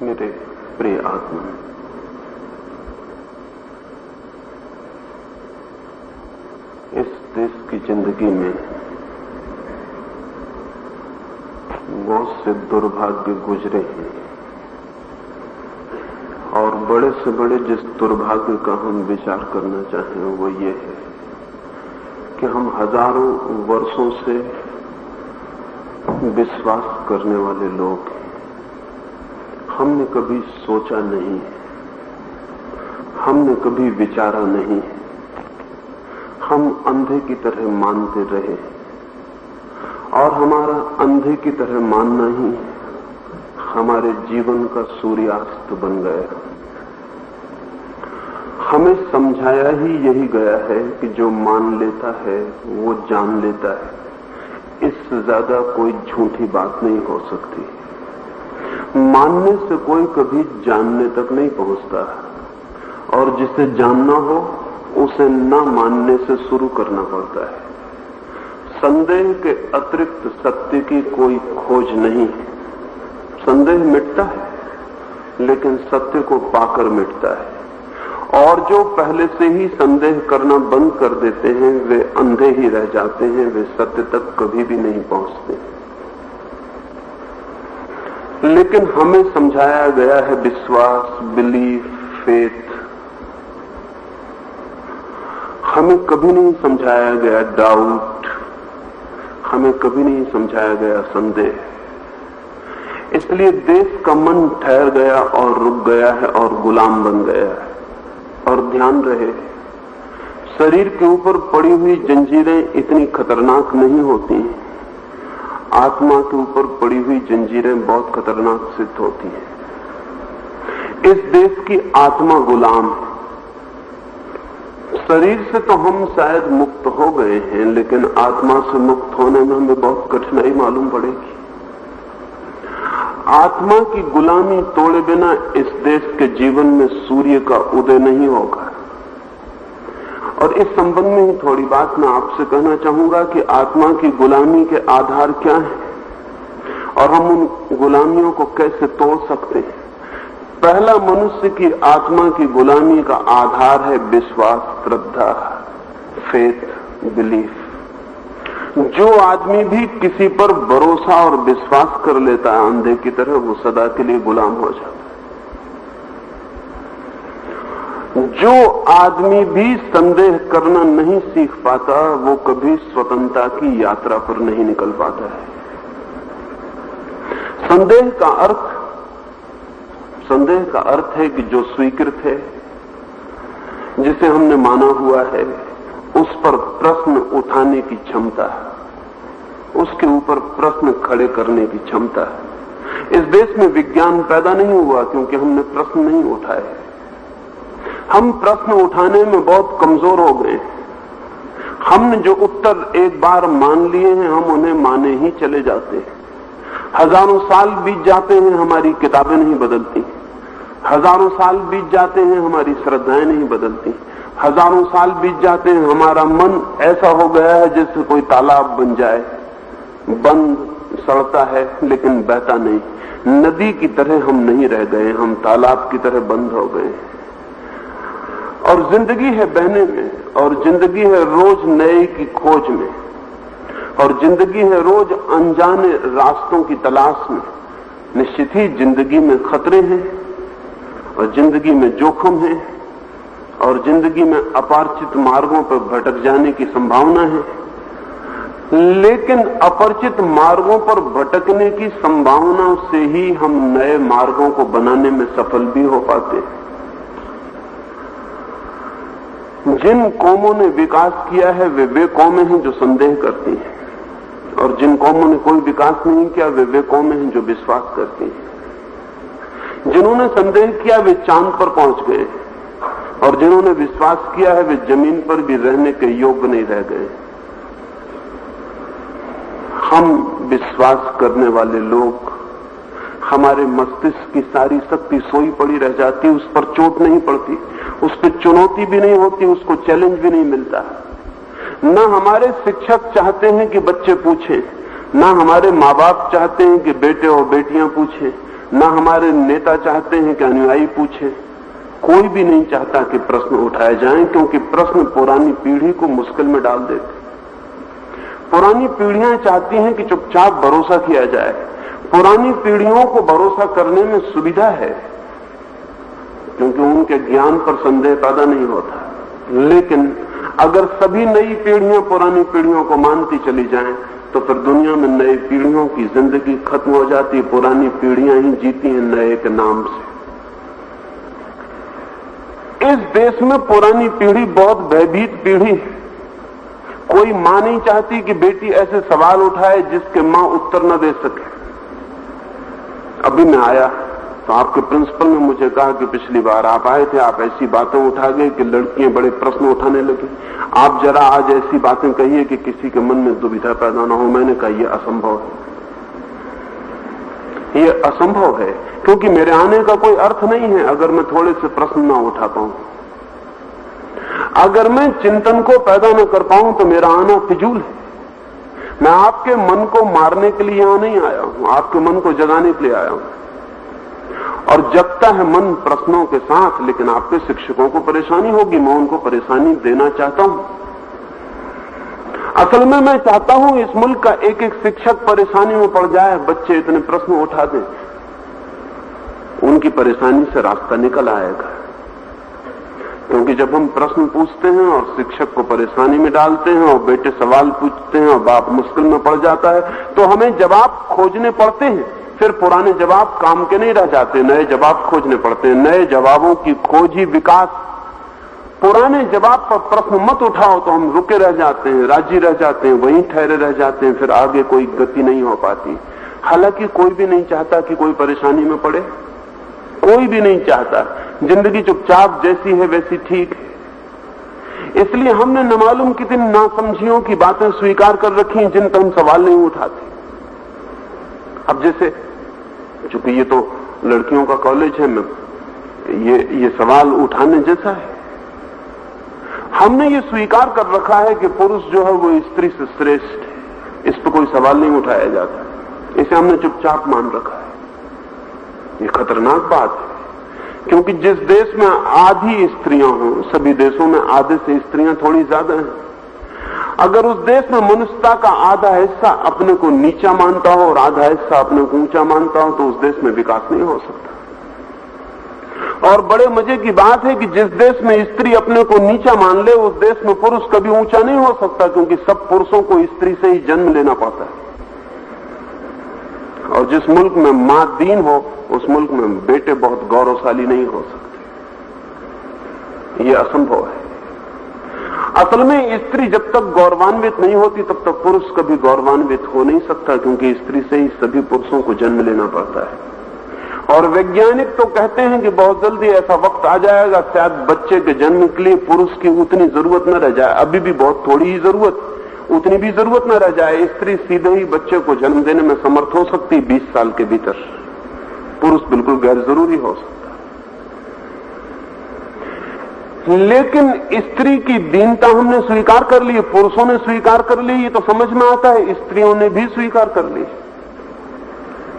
मेरे प्रिय आत्मा, इस देश की जिंदगी में बहुत से दुर्भाग्य गुजरे हैं और बड़े से बड़े जिस दुर्भाग्य का हम विचार करना चाहें वो ये है कि हम हजारों वर्षों से विश्वास करने वाले लोग हैं। हमने कभी सोचा नहीं, हमने कभी विचारा नहीं, हम अंधे की तरह मानते रहे और हमारा अंधे की तरह मानना ही हमारे जीवन का सूर्यास्त बन गया। हमें समझाया ही यही गया है कि जो मान लेता है वो जान लेता है, इससे ज्यादा कोई झूठी बात नहीं हो सकती। मानने से कोई कभी जानने तक नहीं पहुंचता और जिसे जानना हो उसे न मानने से शुरू करना पड़ता है। संदेह के अतिरिक्त सत्य की कोई खोज नहीं है। संदेह मिटता है लेकिन सत्य को पाकर मिटता है और जो पहले से ही संदेह करना बंद कर देते हैं वे अंधे ही रह जाते हैं, वे सत्य तक कभी भी नहीं पहुंचते। लेकिन हमें समझाया गया है विश्वास, बिलीफ, फेथ। हमें कभी नहीं समझाया गया डाउट, हमें कभी नहीं समझाया गया संदेह। इसलिए देश का मन ठहर गया और रुक गया है और गुलाम बन गया है। और ध्यान रहे, शरीर के ऊपर पड़ी हुई जंजीरें इतनी खतरनाक नहीं होती, आत्मा के ऊपर पड़ी हुई जंजीरें बहुत खतरनाक सिद्ध होती हैं। इस देश की आत्मा गुलाम है। शरीर से तो हम शायद मुक्त हो गए हैं, लेकिन आत्मा से मुक्त होने में हमें बहुत कठिनाई मालूम पड़ेगी। आत्मा की गुलामी तोड़े बिना इस देश के जीवन में सूर्य का उदय नहीं होगा। और इस संबंध में ही थोड़ी बात मैं आपसे कहना चाहूंगा कि आत्मा की गुलामी के आधार क्या हैं और हम उन गुलामियों को कैसे तोड़ सकते हैं। पहला, मनुष्य की आत्मा की गुलामी का आधार है विश्वास, श्रद्धा, फेथ, बिलीफ। जो आदमी भी किसी पर भरोसा और विश्वास कर लेता है अंधे की तरह, वो सदा के लिए गुलाम हो जाता है। जो आदमी भी संदेह करना नहीं सीख पाता वो कभी स्वतंत्रता की यात्रा पर नहीं निकल पाता है। संदेह का अर्थ है कि जो स्वीकृत है, जिसे हमने माना हुआ है, उस पर प्रश्न उठाने की क्षमता है, उसके ऊपर प्रश्न खड़े करने की क्षमता है। इस देश में विज्ञान पैदा नहीं हुआ क्योंकि हमने प्रश्न नहीं उठाए। हम प्रश्न उठाने में बहुत कमजोर हो गए। हमने जो उत्तर एक बार मान लिए हैं हम उन्हें माने ही चले जाते हैं। हजारों साल बीत जाते हैं, हमारी किताबें नहीं बदलती। हजारों साल बीत जाते हैं, हमारी श्रद्धाएं नहीं बदलती। हजारों साल बीत जाते हैं, हमारा मन ऐसा हो गया है जैसे कोई तालाब बन जाए, बंद सड़ता है लेकिन बहता नहीं। नदी की तरह हम नहीं रह गए, हम तालाब की तरह बंद हो गए। और जिंदगी है बहने में, और जिंदगी है रोज नए की खोज में, और जिंदगी है रोज अनजाने रास्तों की तलाश में। निश्चित ही जिंदगी में खतरे हैं और जिंदगी में जोखिम है और जिंदगी में अपरिचित मार्गों पर भटक जाने की संभावना है। लेकिन अपरिचित मार्गों पर भटकने की संभावना से ही हम नए मार्गों को बनाने में सफल भी हो पाते हैं। जिन कौमों ने विकास किया है वे कौमें हैं जो संदेह करती हैं, और जिन कौमों ने कोई विकास नहीं किया वे कौमें हैं जो विश्वास करती हैं। जिन्होंने संदेह किया वे चांद पर पहुंच गए और जिन्होंने विश्वास किया है वे जमीन पर भी रहने के योग्य नहीं रह गए। हम विश्वास करने वाले लोग, हमारे मस्तिष्क की सारी शक्ति सोई पड़ी रह जाती, उस पर चोट नहीं पड़ती, उस पर चुनौती भी नहीं होती, उसको चैलेंज भी नहीं मिलता। न हमारे शिक्षक चाहते हैं कि बच्चे पूछें, न हमारे माँ बाप चाहते हैं कि बेटे और बेटियां पूछें, ना हमारे नेता चाहते हैं कि अनुयायी पूछे, कोई भी नहीं चाहता कि प्रश्न उठाए जाएं, क्योंकि प्रश्न पुरानी पीढ़ी को मुश्किल में डाल देते। पुरानी पीढ़ियां चाहती हैं कि चुपचाप भरोसा किया जाए। पुरानी पीढ़ियों को भरोसा करने में सुविधा है, क्योंकि उनके ज्ञान पर संदेह पैदा नहीं होता। लेकिन अगर सभी नई पीढ़ियां पुरानी पीढ़ियों को मानती चली जाएं, तो फिर दुनिया में नई पीढ़ियों की जिंदगी खत्म हो जाती, पुरानी पीढ़ियां ही जीती हैं नए के नाम से। इस देश में पुरानी पीढ़ी बहुत भयभीत पीढ़ी है। कोई मां नहीं चाहती कि बेटी ऐसे सवाल उठाए जिसके मां उत्तर न दे सके। अभी मैं आया तो आपके प्रिंसिपल ने मुझे कहा कि पिछली बार आप आए थे, आप ऐसी बातें उठा गए कि लड़कियां बड़े प्रश्न उठाने लगी। आप जरा आज ऐसी बातें कहिए कि किसी के मन में दुविधा पैदा ना हो। मैंने कहा यह असंभव है, यह असंभव है, क्योंकि मेरे आने का कोई अर्थ नहीं है अगर मैं थोड़े से प्रश्न ना उठा पाऊं। अगर मैं चिंतन को पैदा न कर पाऊं तो मेरा आना फिजूल है। मैं आपके मन को मारने के लिए यहां नहीं आया हूं, आपके मन को जगाने के लिए आया हूं। और जगता है मन प्रश्नों के साथ, लेकिन आपके शिक्षकों को परेशानी होगी, मैं उनको परेशानी देना चाहता हूं। असल में मैं चाहता हूं इस मुल्क का एक एक शिक्षक परेशानी में पड़ जाए, बच्चे इतने प्रश्न उठा दें, उनकी परेशानी से रास्ता निकल आएगा। क्योंकि जब हम प्रश्न पूछते हैं और शिक्षक को परेशानी में डालते हैं और बेटे सवाल पूछते हैं और बाप मुश्किल में पड़ जाता है, तो हमें जवाब खोजने पड़ते हैं। फिर पुराने जवाब काम के नहीं रह जाते, नए जवाब खोजने पड़ते हैं। नए जवाबों की खोज ही विकास। पुराने जवाब पर प्रश्न मत उठाओ तो हम रुके रह जाते हैं, राजी रह जाते हैं, वहीं ठहरे रह जाते हैं, फिर आगे कोई गति नहीं हो पाती। हालांकि कोई भी नहीं चाहता कि कोई परेशानी में पड़े, कोई भी नहीं चाहता। जिंदगी चुपचाप जैसी है वैसी ठीक है। इसलिए हमने न मालूम कितनी नासमझियों की बातें स्वीकार कर रखी हैं जिन पर हम सवाल नहीं उठाते। अब जैसे चूंकि ये तो लड़कियों का कॉलेज है, ये सवाल उठाने जैसा है। हमने ये स्वीकार कर रखा है कि पुरुष जो है वो स्त्री से श्रेष्ठ है, इस पर कोई सवाल नहीं उठाया जाता। इसे हमने चुपचाप मान रखा है। ये खतरनाक बात है, क्योंकि जिस देश में आधी स्त्रियां हों, सभी देशों में आधे से स्त्रियां थोड़ी ज्यादा हैं। अगर उस देश में मनुष्यता का आधा हिस्सा अपने को नीचा मानता हो और आधा हिस्सा अपने को ऊंचा मानता हो, तो उस देश में विकास नहीं हो सकता। और बड़े मजे की बात है कि जिस देश में स्त्री अपने को नीचा मान ले, उस देश में पुरुष कभी ऊंचा नहीं हो सकता, क्योंकि सब पुरुषों को स्त्री से ही जन्म लेना पड़ता है। और जिस मुल्क में मां दीन हो, उस मुल्क में बेटे बहुत गौरवशाली नहीं हो सकते। यह असंभव है। असल में स्त्री जब तक गौरवान्वित नहीं होती तब तक पुरुष कभी गौरवान्वित हो नहीं सकता, क्योंकि स्त्री से ही सभी पुरुषों को जन्म लेना पड़ता है। और वैज्ञानिक तो कहते हैं कि बहुत जल्दी ऐसा वक्त आ जाएगा, शायद बच्चे के जन्म के लिए पुरुष की उतनी जरूरत न रह जाए। अभी भी बहुत थोड़ी ही जरूरत, उतनी भी जरूरत न रह जाए। स्त्री सीधे ही बच्चे को जन्म देने में समर्थ हो सकती 20 साल के भीतर। पुरुष बिल्कुल गैर जरूरी हो सकता। लेकिन स्त्री की दीनता हमने स्वीकार कर ली, पुरुषों ने स्वीकार कर ली, ये तो समझ में आता है। स्त्रियों ने भी स्वीकार कर ली।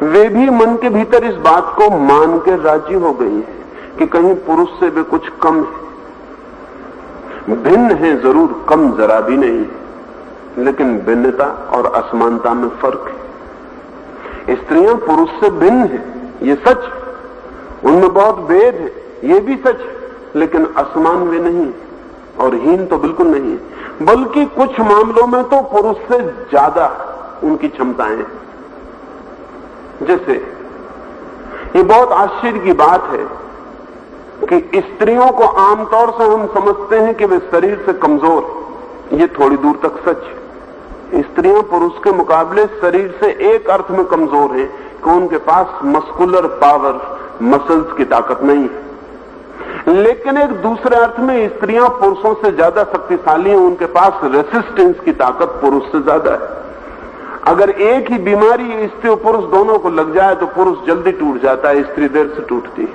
वे भी मन के भीतर इस बात को मान के राजी हो गई है कि कहीं पुरुष से वे कुछ कम है। भिन्न है जरूर, कम जरा भी नहीं, लेकिन भिन्नता और असमानता में फर्क है। स्त्रियां पुरुष से भिन्न है, ये सच। उनमें बहुत भेद है, ये भी सच। लेकिन असमान वे नहीं और हीन तो बिल्कुल नहीं है, बल्कि कुछ मामलों में तो पुरुष से ज्यादा उनकी क्षमताएं हैं। जैसे ये बहुत आश्चर्य की बात है कि स्त्रियों को आमतौर से हम समझते हैं कि वे शरीर से कमजोर, ये थोड़ी दूर तक सच है। स्त्रियां पुरुष के मुकाबले शरीर से एक अर्थ में कमजोर हैं कि उनके पास मस्कुलर पावर, मसल्स की ताकत नहीं है। लेकिन एक दूसरे अर्थ में स्त्रियां पुरुषों से ज्यादा शक्तिशाली हैं, उनके पास रेसिस्टेंस की ताकत पुरुष से ज्यादा है। अगर एक ही बीमारी स्त्री और पुरुष दोनों को लग जाए तो पुरुष जल्दी टूट जाता है, स्त्री देर से टूटती है।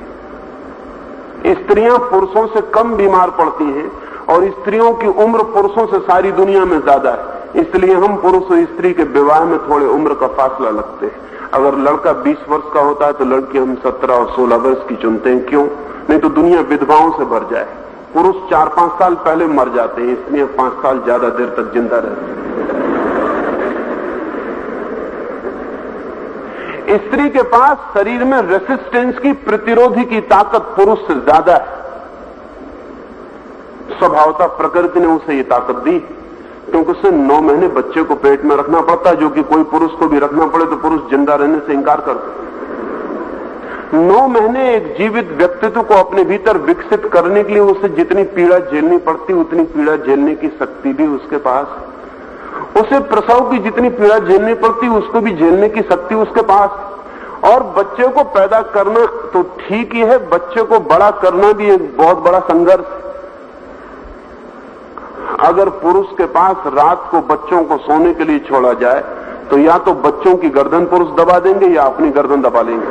स्त्रियां पुरुषों से कम बीमार पड़ती हैं और स्त्रियों की उम्र पुरुषों से सारी दुनिया में ज्यादा है। इसलिए हम पुरुष और स्त्री के विवाह में थोड़े उम्र का फासला लगते हैं। अगर लड़का 20 वर्ष का होता है तो लड़की हम 17 और 16 वर्ष की चुनते हैं। क्यों? नहीं तो दुनिया विधवाओं से भर जाए। पुरुष 4-5 साल पहले मर जाते हैं, इसलिए 5 साल ज्यादा देर तक जिंदा रहते हैं। स्त्री के पास शरीर में रेसिस्टेंस की, प्रतिरोधी की ताकत पुरुष से ज्यादा है। स्वभावतः प्रकृति ने उसे ये ताकत दी, क्योंकि उसे 9 महीने बच्चे को पेट में रखना पड़ता है, जो कि कोई पुरुष को भी रखना पड़े तो पुरुष जिंदा रहने से इंकार करता है। 9 महीने एक जीवित व्यक्तित्व को अपने भीतर विकसित करने के लिए उसे जितनी पीड़ा झेलनी पड़ती, उतनी पीड़ा झेलने की शक्ति भी उसके पास है। उसे प्रसव की जितनी पीड़ा झेलनी पड़ती, उसको भी झेलने की शक्ति उसके पास। और बच्चे को पैदा करना तो ठीक ही है, बच्चे को बड़ा करना भी एक बहुत बड़ा संघर्ष है। अगर पुरुष के पास रात को बच्चों को सोने के लिए छोड़ा जाए तो या तो बच्चों की गर्दन पुरुष दबा देंगे या अपनी गर्दन दबा लेंगे।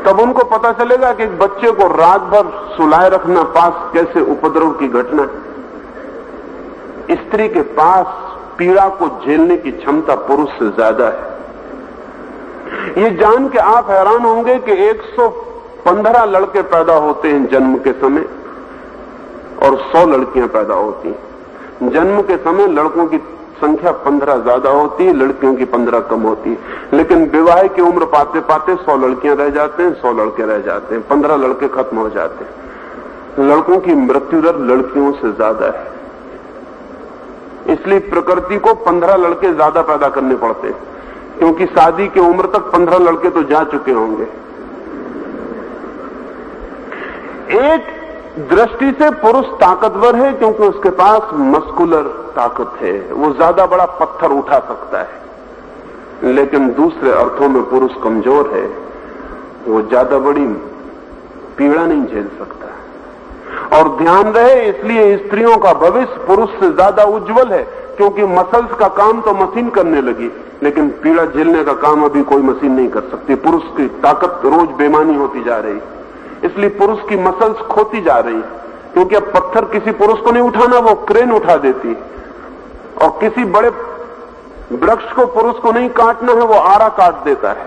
तब उनको पता चलेगा कि एक बच्चे को रात भर सुलाए रखना पास कैसे उपद्रव की घटना है। स्त्री के पास पीड़ा को झेलने की क्षमता पुरुष से ज्यादा है। ये जान के आप हैरान होंगे कि 115 लड़के पैदा होते हैं जन्म के समय और 100 लड़कियां पैदा होती हैं। जन्म के समय लड़कों की संख्या 15 ज्यादा होती है, लड़कियों की 15 कम होती है। लेकिन विवाह की उम्र पाते पाते 100 लड़कियां रह जाते हैं, 100 लड़के रह जाते हैं, 15 लड़के खत्म हो जाते हैं। लड़कों की मृत्यु दर लड़कियों से ज्यादा है। इसलिए प्रकृति को 15 लड़के ज्यादा पैदा करने पड़ते हैं, क्योंकि शादी की उम्र तक 15 लड़के तो जा चुके होंगे। एक दृष्टि से पुरुष ताकतवर है क्योंकि उसके पास मस्कुलर ताकत है, वो ज्यादा बड़ा पत्थर उठा सकता है। लेकिन दूसरे अर्थों में पुरुष कमजोर है, वो ज्यादा बड़ी पीड़ा नहीं झेल सकता। और ध्यान रहे, इसलिए स्त्रियों का भविष्य पुरुष से ज्यादा उज्जवल है, क्योंकि मसल्स का काम तो मशीन करने लगी, लेकिन पीड़ा झेलने का काम अभी कोई मशीन नहीं कर सकती। पुरुष की ताकत रोज बेमानी होती जा रही, इसलिए पुरुष की मसल्स खोती जा रही, क्योंकि अब पत्थर किसी पुरुष को नहीं उठाना, वो क्रेन उठा देती। और किसी बड़े वृक्ष को पुरुष को नहीं काटना है, वो आरा काट देता है।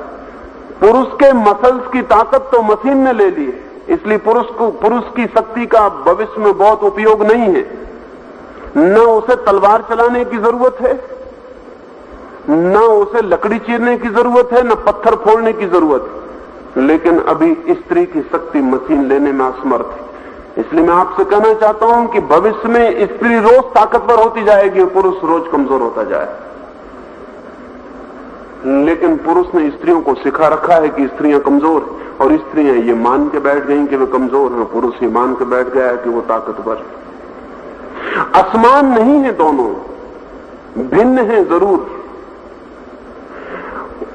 पुरुष के मसल्स की ताकत तो मशीन ने ले ली है, इसलिए पुरुष की शक्ति का भविष्य में बहुत उपयोग नहीं है। न उसे तलवार चलाने की जरूरत है, न उसे लकड़ी चीरने की जरूरत है, न पत्थर फोड़ने की जरूरत है। लेकिन अभी स्त्री की शक्ति मशीन लेने में असमर्थ है। इसलिए मैं आपसे कहना चाहता हूं कि भविष्य में स्त्री रोज ताकतवर होती जाएगी और पुरुष रोज कमजोर होता जाए। लेकिन पुरुष ने स्त्रियों को सिखा रखा है कि स्त्रियां कमजोर हैं, और स्त्रियां ये मान के बैठ गई कि वे कमजोर हैं, पुरुष ये मान के बैठ गया है कि वो ताकतवर है। असमान नहीं है, दोनों भिन्न हैं जरूर।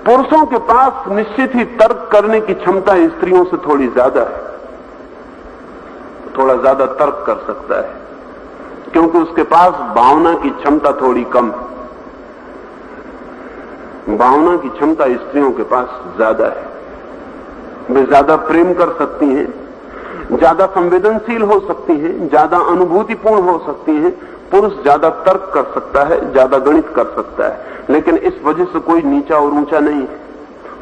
पुरुषों के पास निश्चित ही तर्क करने की क्षमता स्त्रियों से थोड़ी ज्यादा है, थोड़ा ज्यादा तर्क कर सकता है, क्योंकि उसके पास भावना की क्षमता थोड़ी कम है। भावना की क्षमता स्त्रियों के पास ज्यादा है। वे ज्यादा प्रेम कर सकती हैं, ज्यादा संवेदनशील हो सकती हैं, ज्यादा अनुभूतिपूर्ण हो सकती हैं। पुरुष ज्यादा तर्क कर सकता है, ज्यादा गणित कर सकता है, लेकिन इस वजह से कोई नीचा और ऊंचा नहीं है।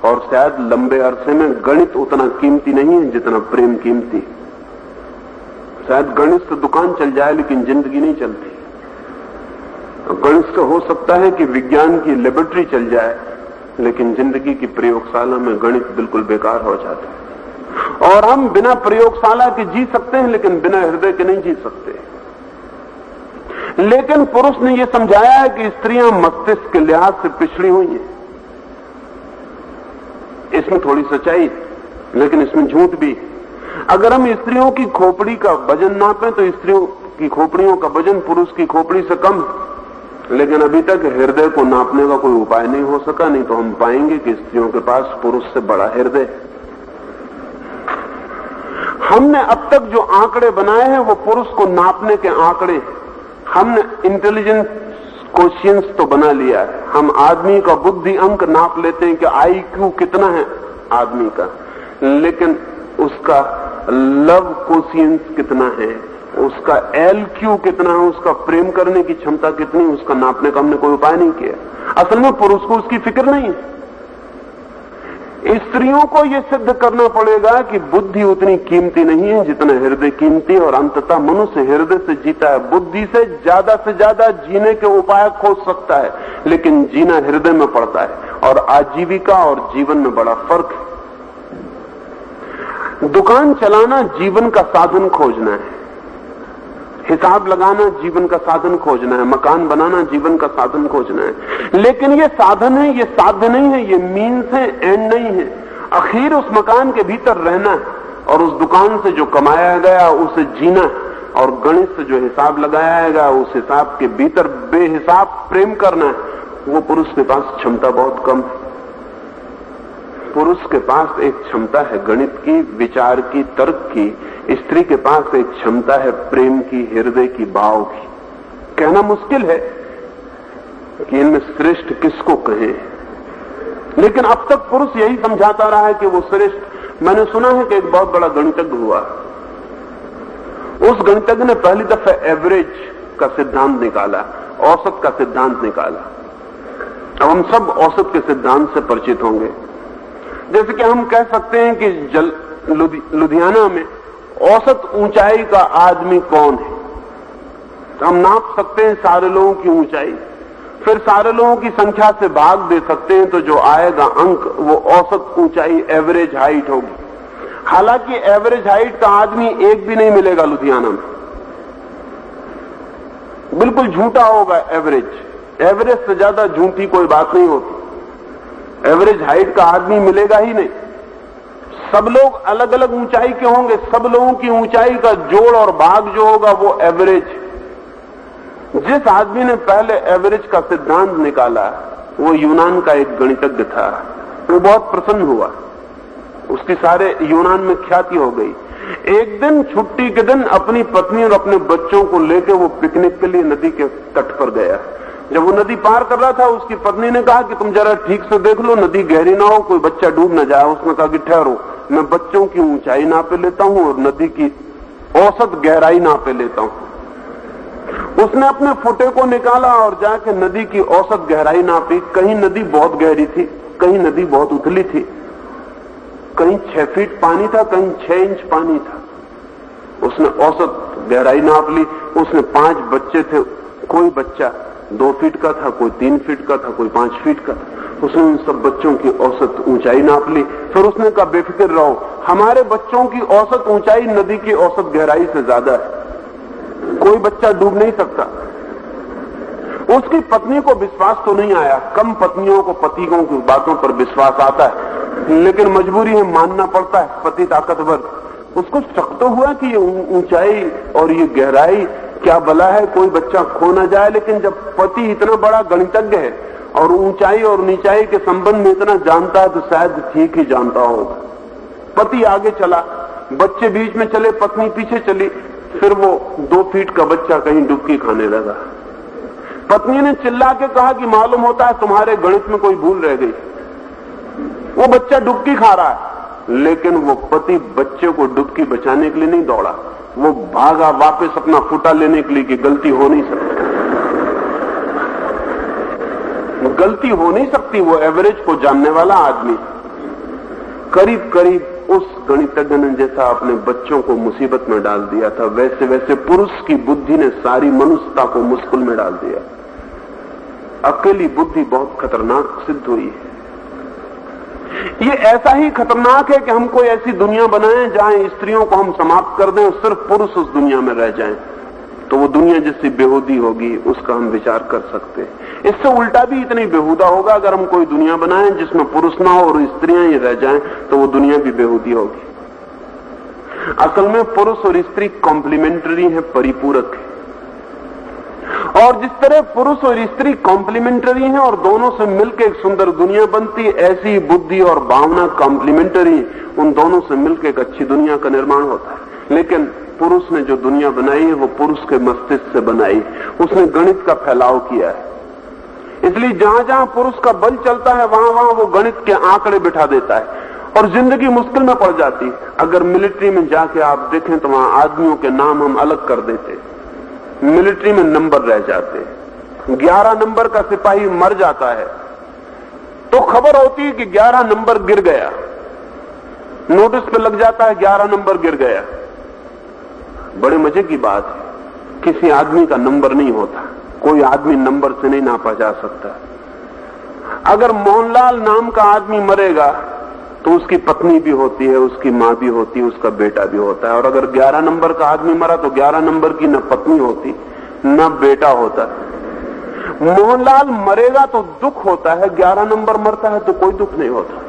और शायद लंबे अरसे में गणित उतना कीमती नहीं है जितना प्रेम कीमती। शायद गणित से दुकान चल जाए लेकिन जिंदगी नहीं चलती। गणित से हो सकता है कि विज्ञान की लेबोरेटरी चल जाए, लेकिन जिंदगी की प्रयोगशाला में गणित बिल्कुल बेकार हो जाता है। और हम बिना प्रयोगशाला के जी सकते हैं, लेकिन बिना हृदय के नहीं जी सकते। लेकिन पुरुष ने यह समझाया है कि स्त्रियां मस्तिष्क के लिहाज से पिछड़ी हुई हैं। इसमें थोड़ी सच्चाई, लेकिन इसमें झूठ भी। अगर हम स्त्रियों की खोपड़ी का वजन नापें तो स्त्रियों की खोपड़ियों का वजन पुरुष की खोपड़ी से कम, लेकिन अभी तक हृदय को नापने का कोई उपाय नहीं हो सका। नहीं तो हम पाएंगे कि स्त्रियों के पास पुरुष से बड़ा हृदय। हमने अब तक जो आंकड़े बनाए हैं वो पुरुष को नापने के आंकड़े। हमने इंटेलिजेंस क्वोशिएंट तो बना लिया है, हम आदमी का बुद्धि अंक नाप लेते हैं कि IQ कितना है आदमी का, लेकिन उसका लव क्वोशिएंट कितना है, उसका LQ कितना है, उसका प्रेम करने की क्षमता कितनी, उसका नापने का हमने कोई उपाय नहीं किया। असल में पुरुष को उसकी फिक्र नहीं है। स्त्रियों को यह सिद्ध करना पड़ेगा कि बुद्धि उतनी कीमती नहीं है जितना हृदय कीमती है, और अंततः मनुष्य हृदय से जीता है। बुद्धि से ज्यादा जीने के उपाय खोज सकता है, लेकिन जीना हृदय में पड़ता है। और आजीविका और जीवन में बड़ा फर्क है। दुकान चलाना जीवन का साधन खोजना है, हिसाब लगाना जीवन का साधन खोजना है, मकान बनाना जीवन का साधन खोजना है। लेकिन ये साधन है, ये साध्य नहीं है, ये मीन्स है, एंड नहीं है। आखिर उस मकान के भीतर रहना है और उस दुकान से जो कमाया गया उसे जीना है, और गणित से जो हिसाब लगाया गया उस हिसाब के भीतर बेहिसाब प्रेम करना है। वो पुरुष के पास क्षमता बहुत कम है। पुरुष के पास एक क्षमता है गणित की, विचार की, तर्क की। स्त्री के पास एक क्षमता है प्रेम की, हृदय की, भाव की। कहना मुश्किल है कि इनमें श्रेष्ठ किसको कहें, लेकिन अब तक पुरुष यही समझाता रहा है कि वो श्रेष्ठ। मैंने सुना है कि एक बहुत बड़ा गणितज्ञ हुआ, उस गणितज्ञ ने पहली दफा एवरेज का सिद्धांत निकाला, औसत का सिद्धांत निकाला। अब हम सब औसत के सिद्धांत से परिचित होंगे। जैसे कि हम कह सकते हैं कि लुधियाना में औसत ऊंचाई का आदमी कौन है, तो हम नाप सकते हैं सारे लोगों की ऊंचाई, फिर सारे लोगों की संख्या से भाग दे सकते हैं, तो जो आएगा अंक वो औसत ऊंचाई, एवरेज हाइट होगी। हालांकि एवरेज हाइट का आदमी एक भी नहीं मिलेगा लुधियाना में, बिल्कुल झूठा होगा एवरेज। एवरेज से ज्यादा झूठी कोई बात नहीं होती। एवरेज हाइट का आदमी मिलेगा ही नहीं। सब लोग अलग अलग ऊंचाई के होंगे, सब लोगों की ऊंचाई का जोड़ और भाग जो होगा वो एवरेज। जिस आदमी ने पहले एवरेज का सिद्धांत निकाला वो यूनान का एक गणितज्ञ था। वो बहुत प्रसन्न हुआ, उसकी सारे यूनान में ख्याति हो गई। एक दिन छुट्टी के दिन अपनी पत्नी और अपने बच्चों को लेकर वो पिकनिक के लिए नदी के तट पर गया। जब वो नदी पार कर रहा था, उसकी पत्नी ने कहा कि तुम जरा ठीक से देख लो, नदी गहरी ना हो, कोई बच्चा डूब ना जाए। उसने कहा कि ठहरो, मैं बच्चों की ऊंचाई नापे लेता हूं और नदी की औसत गहराई नापे लेता हूं। उसने अपने फुटे को निकाला और जाके नदी की औसत गहराई नापी। कहीं नदी बहुत गहरी थी, कहीं नदी बहुत उथली थी, कहीं 6 फीट पानी था, कहीं 6 इंच पानी था। उसने औसत गहराई नाप ली। उसने 5 बच्चे थे, कोई बच्चा 2 फीट का था, कोई 3 फीट का था, कोई 5 फीट का था। उसने उन सब बच्चों की औसत ऊंचाई नाप ली। फिर उसने कहा बेफिक्र रहो, हमारे बच्चों की औसत ऊंचाई नदी की औसत गहराई से ज्यादा है, कोई बच्चा डूब नहीं सकता। उसकी पत्नी को विश्वास तो नहीं आया। कम पत्नियों को पतियों की बातों पर विश्वास आता है, लेकिन मजबूरी है, मानना पड़ता है, पति ताकतवर। उसको शक तो हुआ कि ये ऊंचाई और ये गहराई क्या भला है, कोई बच्चा खो ना जाए। लेकिन जब पति इतना बड़ा गणितज्ञ है और ऊंचाई और नीचाई के संबंध में इतना जानता है, तो शायद ठीक ही जानता होगा। पति आगे चला, बच्चे बीच में चले, पत्नी पीछे चली। फिर वो 2 फीट का बच्चा कहीं डुबकी खाने लगा। पत्नी ने चिल्ला के कहा कि मालूम होता है तुम्हारे गणित में कोई भूल रह गई, वो बच्चा डुबकी खा रहा है। लेकिन वो पति बच्चे को डुबकी बचाने के लिए नहीं दौड़ा, वो भागा वापस अपना फुटा लेने के लिए कि गलती हो नहीं सकती, गलती हो नहीं सकती। वो एवरेज को जानने वाला आदमी करीब करीब उस गणितज्ञ ने जैसा अपने बच्चों को मुसीबत में डाल दिया था, वैसे वैसे पुरुष की बुद्धि ने सारी मनुष्यता को मुश्किल में डाल दिया। अकेली बुद्धि बहुत खतरनाक सिद्ध हुई है। ये ऐसा ही खतरनाक है कि हम कोई ऐसी दुनिया बनाएं जहां स्त्रियों को हम समाप्त कर दें और सिर्फ पुरुष उस दुनिया में रह जाएं, तो वो दुनिया जिससे बेहूदी होगी उसका हम विचार कर सकते हैं। इससे उल्टा भी इतनी बेहूदा होगा अगर हम कोई दुनिया बनाएं जिसमें पुरुष ना हो और स्त्रियां ही रह जाएं, तो वो दुनिया भी बेहूदी होगी। असल में पुरुष और स्त्री कॉम्प्लीमेंट्री है, परिपूरक है। और जिस तरह पुरुष और स्त्री कॉम्प्लीमेंट्री हैं और दोनों से मिलकर एक सुंदर दुनिया बनती है, ऐसी ही बुद्धि और भावना कॉम्प्लीमेंट्री, उन दोनों से मिलकर एक अच्छी दुनिया का निर्माण होता है। लेकिन पुरुष ने जो दुनिया बनाई है वो पुरुष के मस्तिष्क से बनाई, उसने गणित का फैलाव किया है। इसलिए जहां जहां पुरुष का बल चलता है वहां वहां वो गणित के आंकड़े बिठा देता है और जिंदगी मुश्किल में पड़ जाती। अगर मिलिट्री में जाके आप देखें तो वहां आदमियों के नाम हम अलग कर देते, मिलिट्री में नंबर रह जाते। 11 नंबर का सिपाही मर जाता है तो खबर होती है कि 11 नंबर गिर गया, नोटिस पे लग जाता है 11 नंबर गिर गया। बड़े मजे की बात है, किसी आदमी का नंबर नहीं होता, कोई आदमी नंबर से नहीं नापा जा सकता। अगर मोहनलाल नाम का आदमी मरेगा तो उसकी पत्नी भी होती है, उसकी मां भी होती है, उसका बेटा भी होता है। और अगर 11 नंबर का आदमी मरा तो 11 नंबर की न पत्नी होती न बेटा होता। मोहनलाल मरेगा तो दुख होता है, 11 नंबर मरता है तो कोई दुख नहीं होता।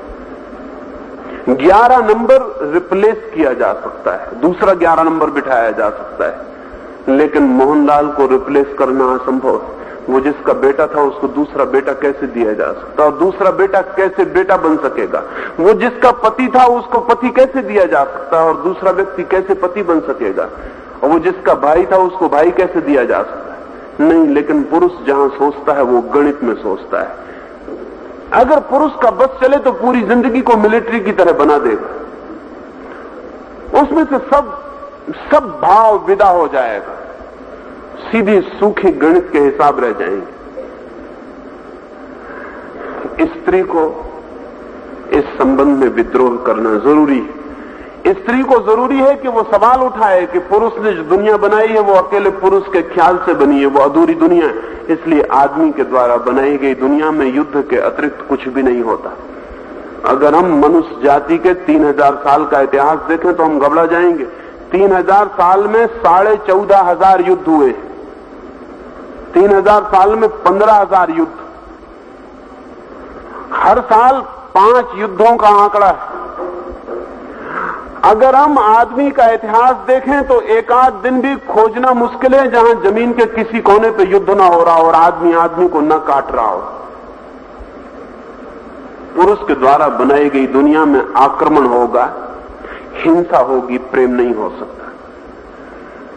11 नंबर रिप्लेस किया जा सकता है, दूसरा 11 नंबर बिठाया जा सकता है, लेकिन मोहनलाल को रिप्लेस करना असंभव है। वो जिसका बेटा था उसको दूसरा बेटा कैसे दिया जा सकता, और दूसरा बेटा कैसे बेटा बन सकेगा? वो जिसका पति था उसको पति कैसे दिया जा सकता, और दूसरा व्यक्ति कैसे पति बन सकेगा? और वो जिसका भाई था उसको भाई कैसे दिया जा सकता? नहीं, लेकिन पुरुष जहां सोचता है वो गणित में सोचता है। अगर पुरुष का बस चले तो पूरी जिंदगी को मिलिट्री की तरह बना देगा, उसमें से सब भाव विदा हो जाएगा, सीधी सूखी गणित के हिसाब रह जाएंगे। स्त्री को इस संबंध में विद्रोह करना जरूरी है। स्त्री को जरूरी है कि वो सवाल उठाए कि पुरुष ने जो दुनिया बनाई है वो अकेले पुरुष के ख्याल से बनी है, वो अधूरी दुनिया है। इसलिए आदमी के द्वारा बनाई गई दुनिया में युद्ध के अतिरिक्त कुछ भी नहीं होता। अगर हम मनुष्य जाति के 3000 साल का इतिहास देखें तो हम घबरा जाएंगे। 3000 साल में 14,500 युद्ध हुए, 3000 साल में 15,000 युद्ध, हर साल 5 युद्धों का आंकड़ा है। अगर हम आदमी का इतिहास देखें तो एक आध दिन भी खोजना मुश्किल है जहां जमीन के किसी कोने पे युद्ध ना हो रहा हो और आदमी आदमी को न काट रहा हो। पुरुष के द्वारा बनाई गई दुनिया में आक्रमण होगा, हिंसा होगी, प्रेम नहीं हो सकता।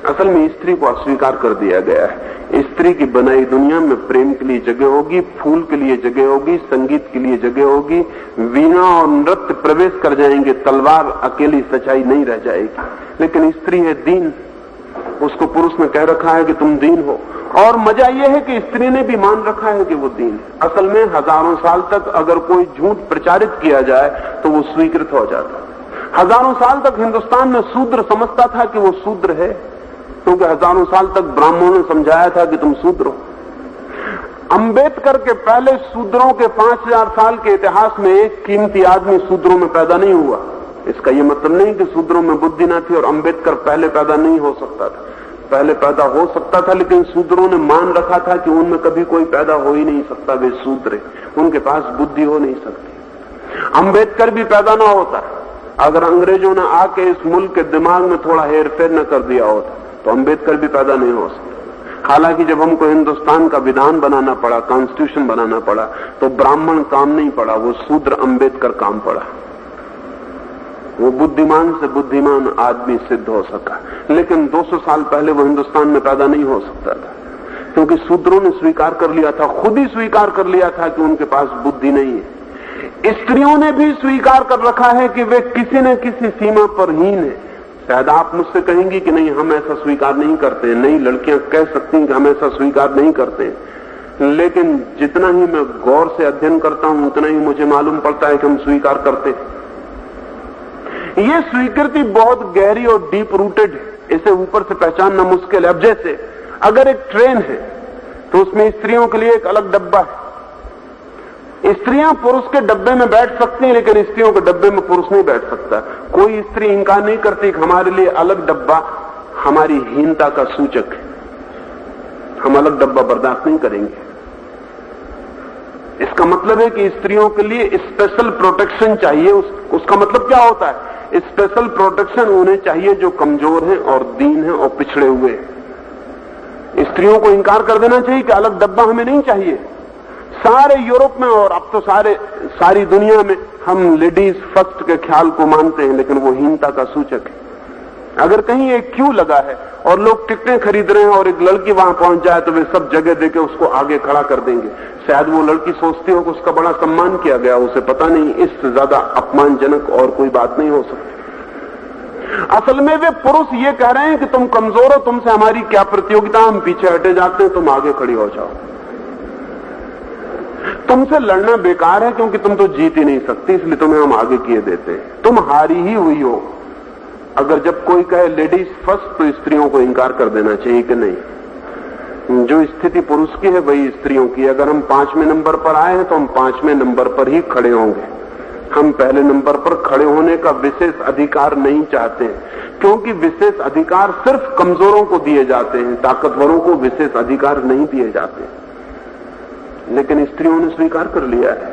असल में स्त्री को अस्वीकार कर दिया गया है। स्त्री की बनाई दुनिया में प्रेम के लिए जगह होगी, फूल के लिए जगह होगी, संगीत के लिए जगह होगी, वीणा और नृत्य प्रवेश कर जाएंगे, तलवार अकेली सच्चाई नहीं रह जाएगी। लेकिन स्त्री है दीन, उसको पुरुष ने कह रखा है कि तुम दीन हो। और मजा यह है कि स्त्री ने भी मान रखा है कि वो दीन है। असल में हजारों साल तक अगर कोई झूठ प्रचारित किया जाए तो वो स्वीकृत हो जाता। हजारों साल तक हिंदुस्तान में शूद्र समझता था कि वो शूद्र है, क्योंकि हजारों साल तक ब्राह्मणों ने समझाया था कि तुम शूद्र हो। अंबेडकर के पहले शूद्रों के 5000 साल के इतिहास में एक कीमती आदमी शूद्रों में पैदा नहीं हुआ। इसका यह मतलब नहीं कि शूद्रों में बुद्धि न थी और अंबेडकर पहले पैदा नहीं हो सकता था। पहले पैदा हो सकता था, लेकिन शूद्रों ने मान रखा था कि उनमें कभी कोई पैदा हो ही नहीं सकता, वे शूद्र, उनके पास बुद्धि हो नहीं सकती। अंबेडकर भी पैदा ना होता अगर अंग्रेजों ने आके इस मुल्क के दिमाग में थोड़ा हेर फेर न कर दिया होता, तो अंबेडकर भी पैदा नहीं हो सकता। हालांकि जब हमको हिंदुस्तान का विधान बनाना पड़ा, कॉन्स्टिट्यूशन बनाना पड़ा, तो ब्राह्मण काम नहीं पड़ा, वो शूद्र अंबेडकर काम पड़ा। वो बुद्धिमान से बुद्धिमान आदमी सिद्ध हो सका, लेकिन 200 साल पहले वो हिंदुस्तान में पैदा नहीं हो सकता था, क्योंकि शूद्रों ने स्वीकार कर लिया था, खुद ही स्वीकार कर लिया था कि उनके पास बुद्धि नहीं है। स्त्रियों ने भी स्वीकार कर रखा है कि वे किसी न किसी सीमा पर हीन है। शायद आप मुझसे कहेंगी कि नहीं, हम ऐसा स्वीकार नहीं करते। नहीं, लड़कियां कह सकती हैं कि हम ऐसा स्वीकार नहीं करते, लेकिन जितना ही मैं गौर से अध्ययन करता हूं उतना ही मुझे मालूम पड़ता है कि हम स्वीकार करते। ये स्वीकृति बहुत गहरी और डीप रूटेड है, इसे ऊपर से पहचानना मुश्किल है। अब जैसे अगर एक ट्रेन है तो उसमें स्त्रियों के लिए एक अलग डब्बा है। स्त्रियां पुरुष के डब्बे में बैठ सकती हैं, लेकिन स्त्रियों के डब्बे में पुरुष नहीं बैठ सकता। कोई स्त्री इंकार नहीं करती कि हमारे लिए अलग डब्बा हमारी हीनता का सूचक है, हम अलग डब्बा बर्दाश्त नहीं करेंगे। इसका मतलब है कि स्त्रियों के लिए स्पेशल प्रोटेक्शन चाहिए। उसका मतलब क्या होता है? स्पेशल प्रोटेक्शन उन्हें चाहिए जो कमजोर हैं और दीन हैं और पिछड़े हुए हैं। स्त्रियों को इंकार कर देना चाहिए कि अलग डब्बा हमें नहीं चाहिए। सारे यूरोप में और अब तो सारी दुनिया में हम लेडीज फर्स्ट के ख्याल को मानते हैं, लेकिन वो हीनता का सूचक है। अगर कहीं एक क्यू लगा है और लोग टिकटें खरीद रहे हैं और एक लड़की वहां पहुंच जाए तो वे सब जगह देके उसको आगे खड़ा कर देंगे। शायद वो लड़की सोचती हो कि उसका बड़ा सम्मान किया गया, उसे पता नहीं इससे ज्यादा अपमानजनक और कोई बात नहीं हो सकती। असल में वे पुरुष ये कह रहे हैं कि तुम कमजोर हो, तुमसे हमारी क्या प्रतियोगिता, हम पीछे हटे जाते हैं, तुम आगे खड़ी हो जाओ। तुम तुमसे लड़ना बेकार है क्योंकि तुम तो जीत ही नहीं सकती, इसलिए तुम्हें हम आगे किए देते हैं, तुम हारी ही हुई हो। अगर जब कोई कहे लेडीज फर्स्ट तो स्त्रियों को इंकार कर देना चाहिए कि नहीं, जो स्थिति पुरुष की है वही स्त्रियों की। अगर हम 5वें नंबर पर आए हैं तो हम 5वें नंबर पर ही खड़े होंगे। हम पहले नंबर पर खड़े होने का विशेष अधिकार नहीं चाहते हैं, क्योंकि विशेष अधिकार सिर्फ कमजोरों को दिए जाते हैं, ताकतवरों को विशेष अधिकार नहीं दिए जाते। लेकिन स्त्रियों ने स्वीकार कर लिया है,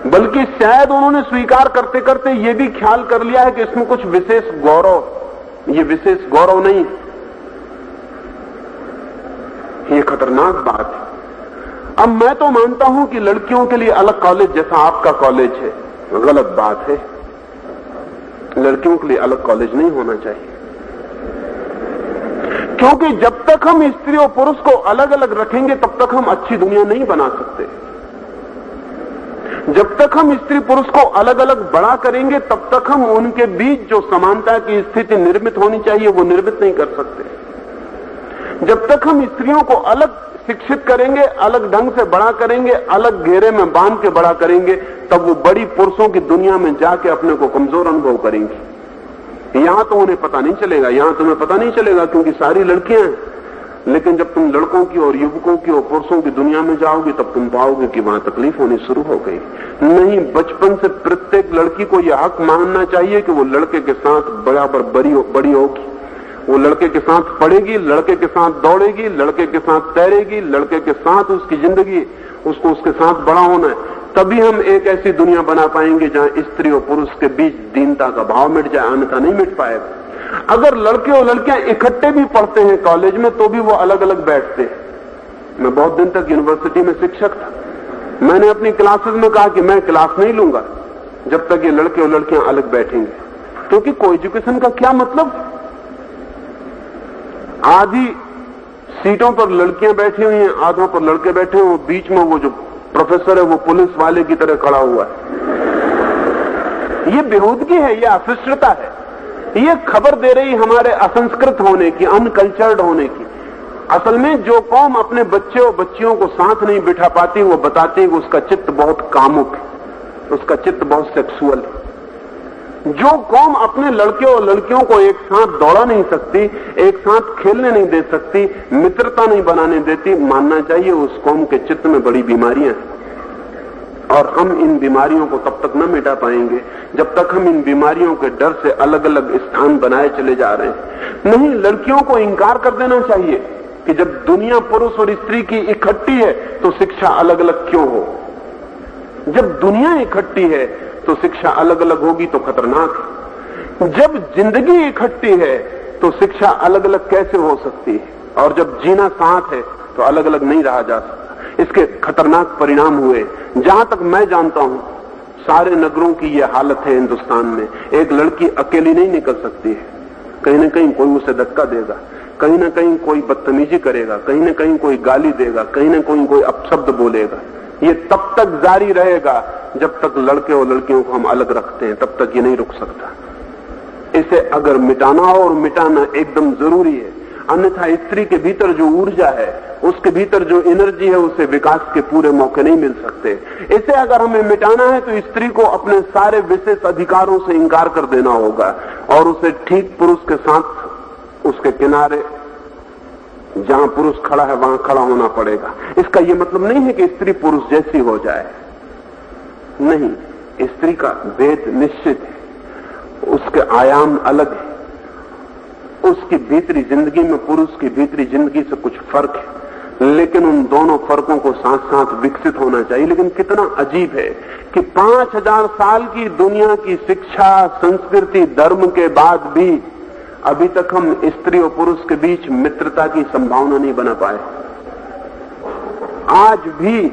बल्कि शायद उन्होंने स्वीकार करते करते ये भी ख्याल कर लिया है कि इसमें कुछ विशेष गौरव, ये विशेष गौरव नहीं, ये खतरनाक बात है। अब मैं तो मानता हूं कि लड़कियों के लिए अलग कॉलेज जैसा आपका कॉलेज है, गलत बात है। लड़कियों के लिए अलग कॉलेज नहीं होना चाहिए, क्योंकि जब तक हम स्त्री और पुरुष को अलग अलग रखेंगे तब तक हम अच्छी दुनिया नहीं बना सकते। जब तक हम स्त्री पुरुष को अलग अलग बड़ा करेंगे तब तक हम उनके बीच जो समानता की स्थिति निर्मित होनी चाहिए वो निर्मित नहीं कर सकते। जब तक हम स्त्रियों को अलग शिक्षित करेंगे, अलग ढंग से बड़ा करेंगे, अलग घेरे में बांध के बड़ा करेंगे, तब वो बड़ी पुरुषों की दुनिया में जाके अपने को कमजोर अनुभव करेंगी। यहां तो उन्हें पता नहीं चलेगा, यहां तुम्हें पता नहीं चलेगा क्योंकि सारी लड़कियां हैं। लेकिन जब तुम लड़कों की और युवकों की और पुरुषों की दुनिया में जाओगे तब तुम पाओगे कि वहां तकलीफ होनी शुरू हो गई। नहीं, बचपन से प्रत्येक लड़की को यह हक मानना चाहिए कि वो लड़के के साथ बराबर बड़ी होगी। वो लड़के के साथ पढ़ेगी, लड़के के साथ दौड़ेगी, लड़के के साथ तैरेगी, लड़के के साथ उसकी जिंदगी, उसको उसके साथ बड़ा होना है। तभी हम एक ऐसी दुनिया बना पाएंगे जहां स्त्री और पुरुष के बीच दीनता का भाव मिट जाए, अन्यथा नहीं मिट पाएगा। अगर लड़के और लड़कियां इकट्ठे भी पढ़ते हैं कॉलेज में तो भी वो अलग अलग बैठते हैं। मैं बहुत दिन तक यूनिवर्सिटी में शिक्षक था, मैंने अपनी क्लासेस में कहा कि मैं क्लास नहीं लूंगा जब तक ये लड़के और लड़कियां अलग बैठेंगे, क्योंकि को एजुकेशन का क्या मतलब। आधी सीटों पर लड़कियां बैठी हुई हैं, आधों पर लड़के बैठे हुए, बीच में वो जो प्रोफेसर है वो पुलिस वाले की तरह खड़ा हुआ है। ये बेहूदगी है, ये अशिष्टता है, ये खबर दे रही हमारे असंस्कृत होने की, अनकल्चर्ड होने की। असल में जो कौम अपने बच्चे और बच्चियों को साथ नहीं बिठा पाती वो बताती है कि उसका चित्त बहुत कामुक है, उसका चित्त बहुत सेक्सुअल है। जो कौम अपने लड़के और लड़कियों को एक साथ दौड़ा नहीं सकती, एक साथ खेलने नहीं दे सकती, मित्रता नहीं बनाने देती, मानना चाहिए उस कौम के चित्त में बड़ी बीमारियां हैं। और हम इन बीमारियों को तब तक न मिटा पाएंगे जब तक हम इन बीमारियों के डर से अलग अलग स्थान बनाए चले जा रहे हैं। नहीं, लड़कियों को इंकार कर देना चाहिए कि जब दुनिया पुरुष और स्त्री की इकट्ठी है तो शिक्षा अलग अलग क्यों हो। जब दुनिया इकट्ठी है तो शिक्षा अलग अलग होगी तो खतरनाक है। जब जिंदगी इकट्ठी है तो शिक्षा अलग अलग कैसे हो सकती है, और जब जीना साथ है तो अलग अलग नहीं रहा जा सकता। इसके खतरनाक परिणाम हुए। जहां तक मैं जानता हूं सारे नगरों की यह हालत है हिंदुस्तान में। एक लड़की अकेली नहीं निकल सकती है, कहीं ना कहीं कोई उसे धक्का देगा, कहीं ना कहीं कोई बदतमीजी करेगा, कहीं ना कहीं कोई गाली देगा, कहीं ना कहीं कोई अपशब्द बोलेगा। ये तब तक जारी रहेगा जब तक लड़के और लड़कियों को हम अलग रखते हैं, तब तक ये नहीं रुक सकता। इसे अगर मिटाना हो, और मिटाना एकदम जरूरी है, अन्यथा स्त्री के भीतर जो ऊर्जा है, उसके भीतर जो एनर्जी है, उसे विकास के पूरे मौके नहीं मिल सकते। इसे अगर हमें मिटाना है तो स्त्री को अपने सारे विशेष अधिकारों से इंकार कर देना होगा और उसे ठीक पुरुष के साथ उसके किनारे जहां पुरुष खड़ा है वहां खड़ा होना पड़ेगा। इसका यह मतलब नहीं है कि स्त्री पुरुष जैसी हो जाए, नहीं, स्त्री का भेद निश्चित है, उसके आयाम अलग है, उसकी भीतरी जिंदगी में पुरुष की भीतरी जिंदगी से कुछ फर्क है, लेकिन उन दोनों फर्कों को साथ साथ विकसित होना चाहिए। लेकिन कितना अजीब है कि 5000 साल की दुनिया की शिक्षा, संस्कृति, धर्म के बाद भी अभी तक हम स्त्री और पुरुष के बीच मित्रता की संभावना नहीं बना पाए। आज भी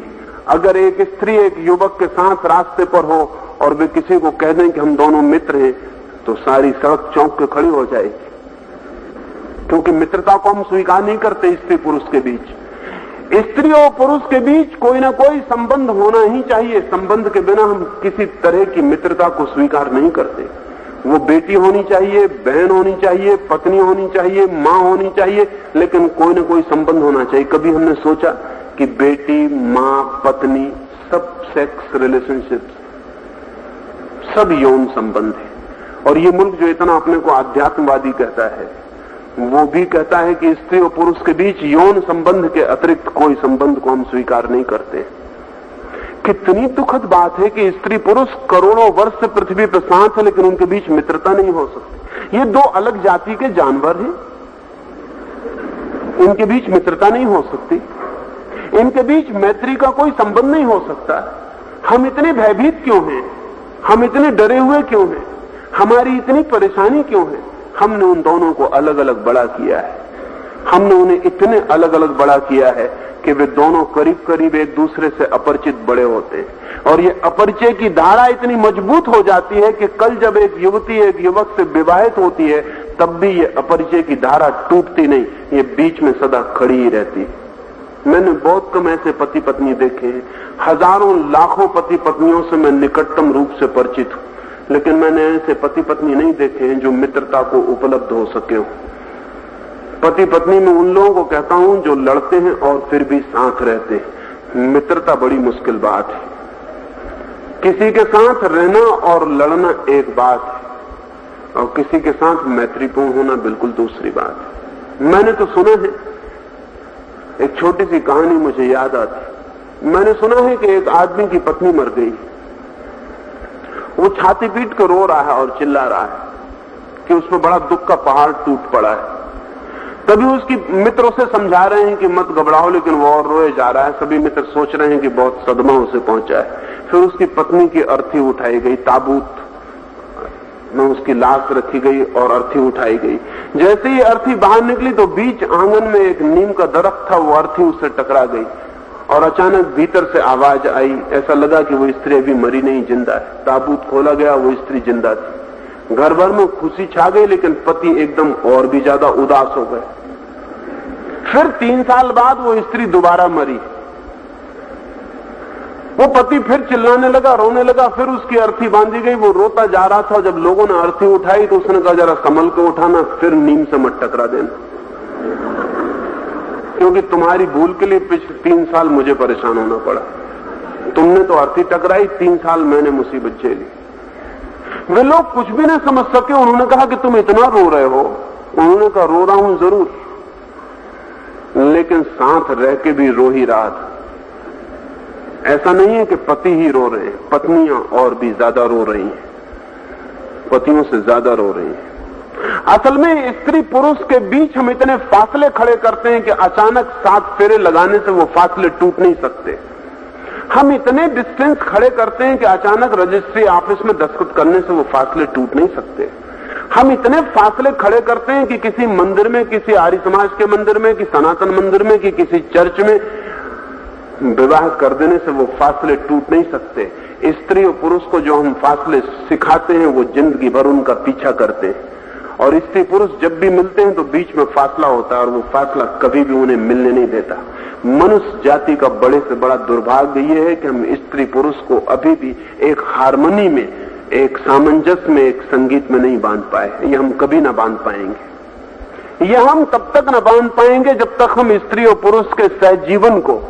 अगर एक स्त्री एक युवक के साथ रास्ते पर हो और वे किसी को कह दें कि हम दोनों मित्र हैं, तो सारी सड़क चौंक के खड़ी हो जाएगी, क्योंकि मित्रता को हम स्वीकार नहीं करते स्त्री पुरुष के बीच। स्त्री और पुरुष के बीच कोई ना कोई संबंध होना ही चाहिए। संबंध के बिना हम किसी तरह की मित्रता को स्वीकार नहीं करते। वो बेटी होनी चाहिए, बहन होनी चाहिए, पत्नी होनी चाहिए, मां होनी चाहिए, लेकिन कोई ना कोई संबंध होना चाहिए। कभी हमने सोचा कि बेटी, मां, पत्नी सब सेक्स रिलेशनशिप, सब यौन संबंध है। और ये मुल्क जो इतना अपने को आध्यात्मवादी कहता है, वो भी कहता है कि स्त्री और पुरुष के बीच यौन संबंध के अतिरिक्त कोई संबंध को हम स्वीकार नहीं करते। कितनी दुखद बात है कि स्त्री पुरुष करोड़ों वर्ष से पृथ्वी पर साथ है, लेकिन उनके बीच मित्रता नहीं हो सकती। ये दो अलग जाति के जानवर हैं, इनके बीच मित्रता नहीं हो सकती, इनके बीच मैत्री का कोई संबंध नहीं हो सकता। हम इतने भयभीत क्यों हैं? हम इतने डरे हुए क्यों हैं? हमारी इतनी परेशानी क्यों है? हमने उन दोनों को अलग अलग बड़ा किया है। हमने उन्हें इतने अलग अलग बड़ा किया है कि वे दोनों करीब करीब एक दूसरे से अपरिचित बड़े होते हैं। और ये अपरिचय की धारा इतनी मजबूत हो जाती है कि कल जब एक युवती एक युवक से विवाहित होती है, तब भी ये अपरिचय की धारा टूटती नहीं, ये बीच में सदा खड़ी ही रहती है। मैंने बहुत कम ऐसे पति पत्नी देखे हैं, हजारों लाखों पति पत्नियों से मैं निकटतम रूप से परिचित हूं, लेकिन मैंने ऐसे पति पत्नी नहीं देखे हैं जो मित्रता को उपलब्ध हो सके हो। पति पत्नी में उन लोगों को कहता हूं जो लड़ते हैं और फिर भी साथ रहते हैं। मित्रता बड़ी मुश्किल बात है। किसी के साथ रहना और लड़ना एक बात है, और किसी के साथ मैत्रीपूर्ण होना बिल्कुल दूसरी बात है। मैंने तो सुना है, एक छोटी सी कहानी मुझे याद आती। मैंने सुना है कि एक आदमी की पत्नी मर गई। वो छाती पीट कर रो रहा है और चिल्ला रहा है कि उसमें बड़ा दुख का पहाड़ टूट पड़ा है। तभी उसकी मित्र उसे समझा रहे हैं कि मत घबराओ, लेकिन वो और रोए जा रहा है। सभी मित्र सोच रहे हैं कि बहुत सदमा उसे पहुंचा है। फिर उसकी पत्नी की अर्थी उठाई गई, ताबूत में उसकी लाश रखी गई और अर्थी उठाई गई। जैसे ही अर्थी बाहर निकली तो बीच आंगन में एक नीम का दरख्त था, वो अर्थी उससे टकरा गई और अचानक भीतर से आवाज आई। ऐसा लगा कि वो स्त्री अभी मरी नहीं, जिंदा है। ताबूत खोला गया, वो स्त्री जिंदा थी। घर भर में खुशी छा गई, लेकिन पति एकदम और भी ज्यादा उदास हो गए। फिर 3 साल बाद वो स्त्री दोबारा मरी। वो पति फिर चिल्लाने लगा, रोने लगा। फिर उसकी अर्थी बांधी गई, वो रोता जा रहा था। जब लोगों ने अर्थी उठाई तो उसने कहा, जरा संभल के उठाना, फिर नीम से मत टकरा देना, क्योंकि तुम्हारी भूल के लिए पिछले 3 साल मुझे परेशान होना पड़ा। तुमने तो अर्थी टकराई, 3 साल मैंने मुसीबत झेली। वे लोग कुछ भी नहीं समझ सके। उन्होंने कहा कि तुम इतना रो रहे हो। उन्होंने कहा, रो रहा हूं जरूर, लेकिन साथ रह के भी रो ही रहा था। ऐसा नहीं है कि पति ही रो रहे हैं, पत्नियां और भी ज्यादा रो रही हैं, पतियों से ज्यादा रो रही हैं। असल में स्त्री पुरुष के बीच हम इतने फासले खड़े करते हैं कि अचानक 7 फेरे लगाने से वो फासले टूट नहीं सकते। हम इतने डिस्टेंस खड़े करते हैं कि अचानक रजिस्ट्री ऑफिस में दस्तखत करने से वो फासले टूट नहीं सकते। हम इतने फासले खड़े करते हैं कि किसी मंदिर में, किसी आर्य समाज के मंदिर में, कि सनातन मंदिर में, कि किसी चर्च में विवाह कर देने से वो फासले टूट नहीं सकते। स्त्री और पुरुष को जो हम फासले सिखाते हैं, वो जिंदगी भर उनका पीछा करते हैं। और स्त्री पुरुष जब भी मिलते हैं तो बीच में फासला होता है, और वो फासला कभी भी उन्हें मिलने नहीं देता। मनुष्य जाति का बड़े से बड़ा दुर्भाग्य ये है कि हम स्त्री पुरुष को अभी भी एक हार्मनी में, एक सामंजस्य में, एक संगीत में नहीं बांध पाए। ये हम कभी ना बांध पाएंगे। ये हम तब तक ना बांध पाएंगे जब तक हम स्त्री और पुरुष के सहजीवन को,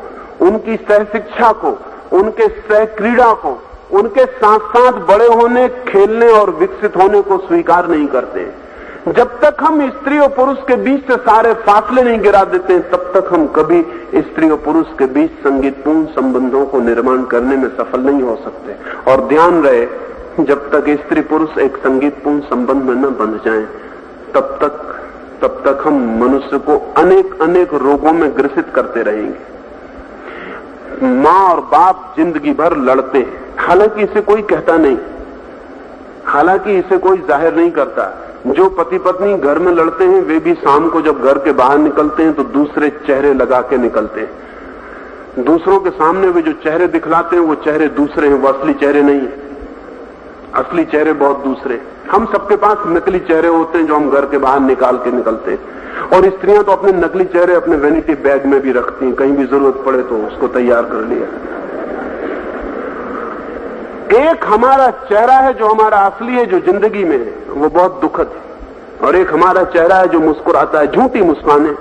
उनकी सह शिक्षा को, उनके सह क्रीड़ा को, उनके साथ साथ बड़े होने, खेलने और विकसित होने को स्वीकार नहीं करते। जब तक हम स्त्री और पुरुष के बीच से सारे फासले नहीं गिरा देते, तब तक हम कभी स्त्री और पुरुष के बीच संगीतपूर्ण संबंधों को निर्माण करने में सफल नहीं हो सकते। और ध्यान रहे, जब तक स्त्री पुरुष एक संगीतपूर्ण संबंध में न बंध जाएं, तब तक हम मनुष्य को अनेक अनेक रोगों में ग्रसित करते रहेंगे। माँ और बाप जिंदगी भर लड़ते हैं, हालांकि इसे कोई कहता नहीं, हालांकि इसे कोई जाहिर नहीं करता। जो पति पत्नी घर में लड़ते हैं, वे भी शाम को जब घर के बाहर निकलते हैं तो दूसरे चेहरे लगा के निकलते हैं। दूसरों के सामने वे जो चेहरे दिखलाते हैं, वो चेहरे दूसरे हैं, वो असली चेहरे नहीं है। असली चेहरे बहुत दूसरे। हम सबके पास नकली चेहरे होते हैं जो हम घर के बाहर निकाल के निकलते हैं। और स्त्रियां तो अपने नकली चेहरे अपने वैनिटी बैग में भी रखती हैं, कहीं भी जरूरत पड़े तो उसको तैयार कर लिया। एक हमारा चेहरा है जो हमारा असली है, जो जिंदगी में है, वो बहुत दुखद है। और एक हमारा चेहरा है जो मुस्कुराता है, झूठी मुस्कान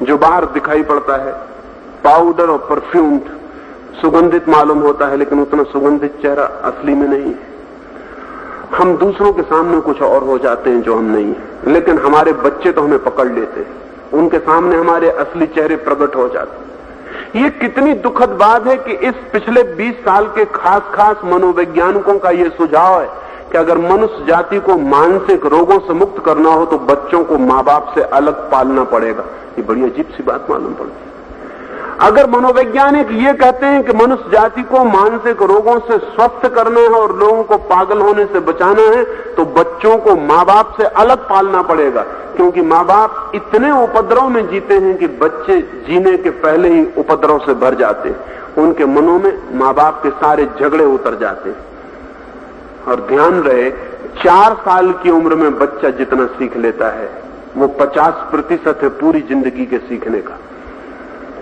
जो बाहर दिखाई पड़ता है, पाउडर और परफ्यूम्ड, सुगंधित मालूम होता है, लेकिन उतना सुगंधित चेहरा असली में नहीं है। हम दूसरों के सामने कुछ और हो जाते हैं जो हम नहीं है, लेकिन हमारे बच्चे तो हमें पकड़ लेते हैं, उनके सामने हमारे असली चेहरे प्रकट हो जाते हैं। ये कितनी दुखद बात है कि इस पिछले 20 साल के खास मनोवैज्ञानिकों का ये सुझाव है कि अगर मनुष्य जाति को मानसिक रोगों से मुक्त करना हो तो बच्चों को मां बाप से अलग पालना पड़ेगा। ये बड़ी अजीब सी बात मालूम पड़ती है। अगर मनोवैज्ञानिक ये कहते हैं कि मनुष्य जाति को मानसिक रोगों से स्वस्थ करना है और लोगों को पागल होने से बचाना है, तो बच्चों को मां बाप से अलग पालना पड़ेगा, क्योंकि मां बाप इतने उपद्रव में जीते हैं कि बच्चे जीने के पहले ही उपद्रव से भर जाते हैं। उनके मनों में मां बाप के सारे झगड़े उतर जाते हैं। और ध्यान रहे, 4 साल की उम्र में बच्चा जितना सीख लेता है वो 50% है पूरी जिंदगी के सीखने का,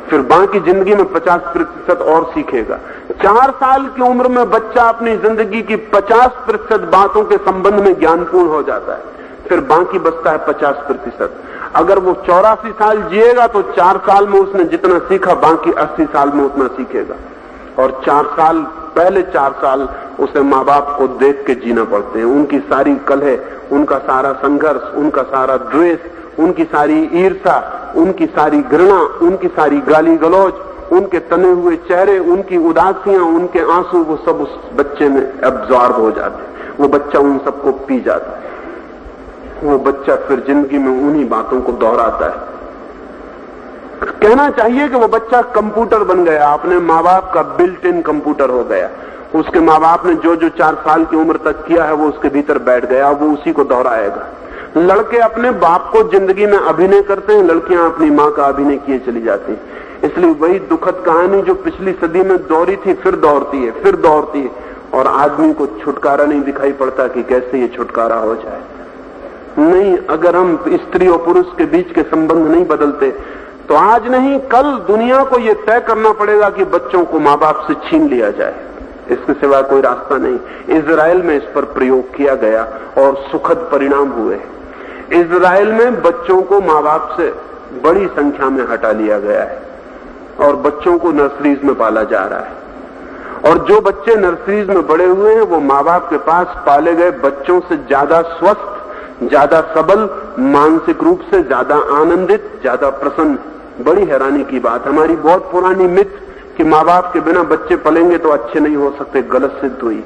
फिर बाकी जिंदगी में 50% और सीखेगा। 4 साल की उम्र में बच्चा अपनी जिंदगी की 50% बातों के संबंध में ज्ञानपूर्ण हो जाता है, फिर बाकी बचता है 50%। अगर वो 84 साल जिएगा तो 4 साल में उसने जितना सीखा बाकी 80 साल में उतना सीखेगा। और 4 साल उसे माँ बाप को देख के जीना पड़ते हैं। उनकी सारी कलह, उनका सारा संघर्ष, उनका सारा द्वेष, उनकी सारी ईर्षा, उनकी सारी घृणा, उनकी सारी गाली गलौज, उनके तने हुए चेहरे, उनकी उदासियां, उनके आंसू, वो सब उस बच्चे में एब्जॉर्ब हो जाते हैं। वो बच्चा उन सबको पी जाता है। वो बच्चा फिर जिंदगी में उन्हीं बातों को दोहराता है। कहना चाहिए कि वो बच्चा कंप्यूटर बन गया, अपने माँ बाप का बिल्ट इन कंप्यूटर हो गया। उसके माँ बाप ने जो 4 साल की उम्र तक किया है वो उसके भीतर बैठ गया, वो उसी को दोहराएगा। लड़के अपने बाप को जिंदगी में अभिनय करते हैं, लड़कियां अपनी मां का अभिनय किए चली जाती हैं। इसलिए वही दुखद कहानी जो पिछली सदी में दोहरी थी फिर दोहरती है, फिर दोहरती है, और आदमी को छुटकारा नहीं दिखाई पड़ता कि कैसे ये छुटकारा हो जाए। नहीं, अगर हम स्त्री और पुरुष के बीच के संबंध नहीं बदलते तो आज नहीं कल दुनिया को ये तय करना पड़ेगा कि बच्चों को माँ बाप से छीन लिया जाए। इसके सिवा कोई रास्ता नहीं। इजराइल में इस पर प्रयोग किया गया और सुखद परिणाम हुए। इजराइल में बच्चों को माँ बाप से बड़ी संख्या में हटा लिया गया है और बच्चों को नर्सरीज में पाला जा रहा है। और जो बच्चे नर्सरीज में बड़े हुए हैं वो माँ बाप के पास पाले गए बच्चों से ज्यादा स्वस्थ, ज्यादा सबल, मानसिक रूप से ज्यादा आनंदित, ज्यादा प्रसन्न। बड़ी हैरानी की बात, हमारी बहुत पुरानी मिथ कि माँ बाप के बिना बच्चे पलेंगे तो अच्छे नहीं हो सकते, गलत सिद्ध हुई।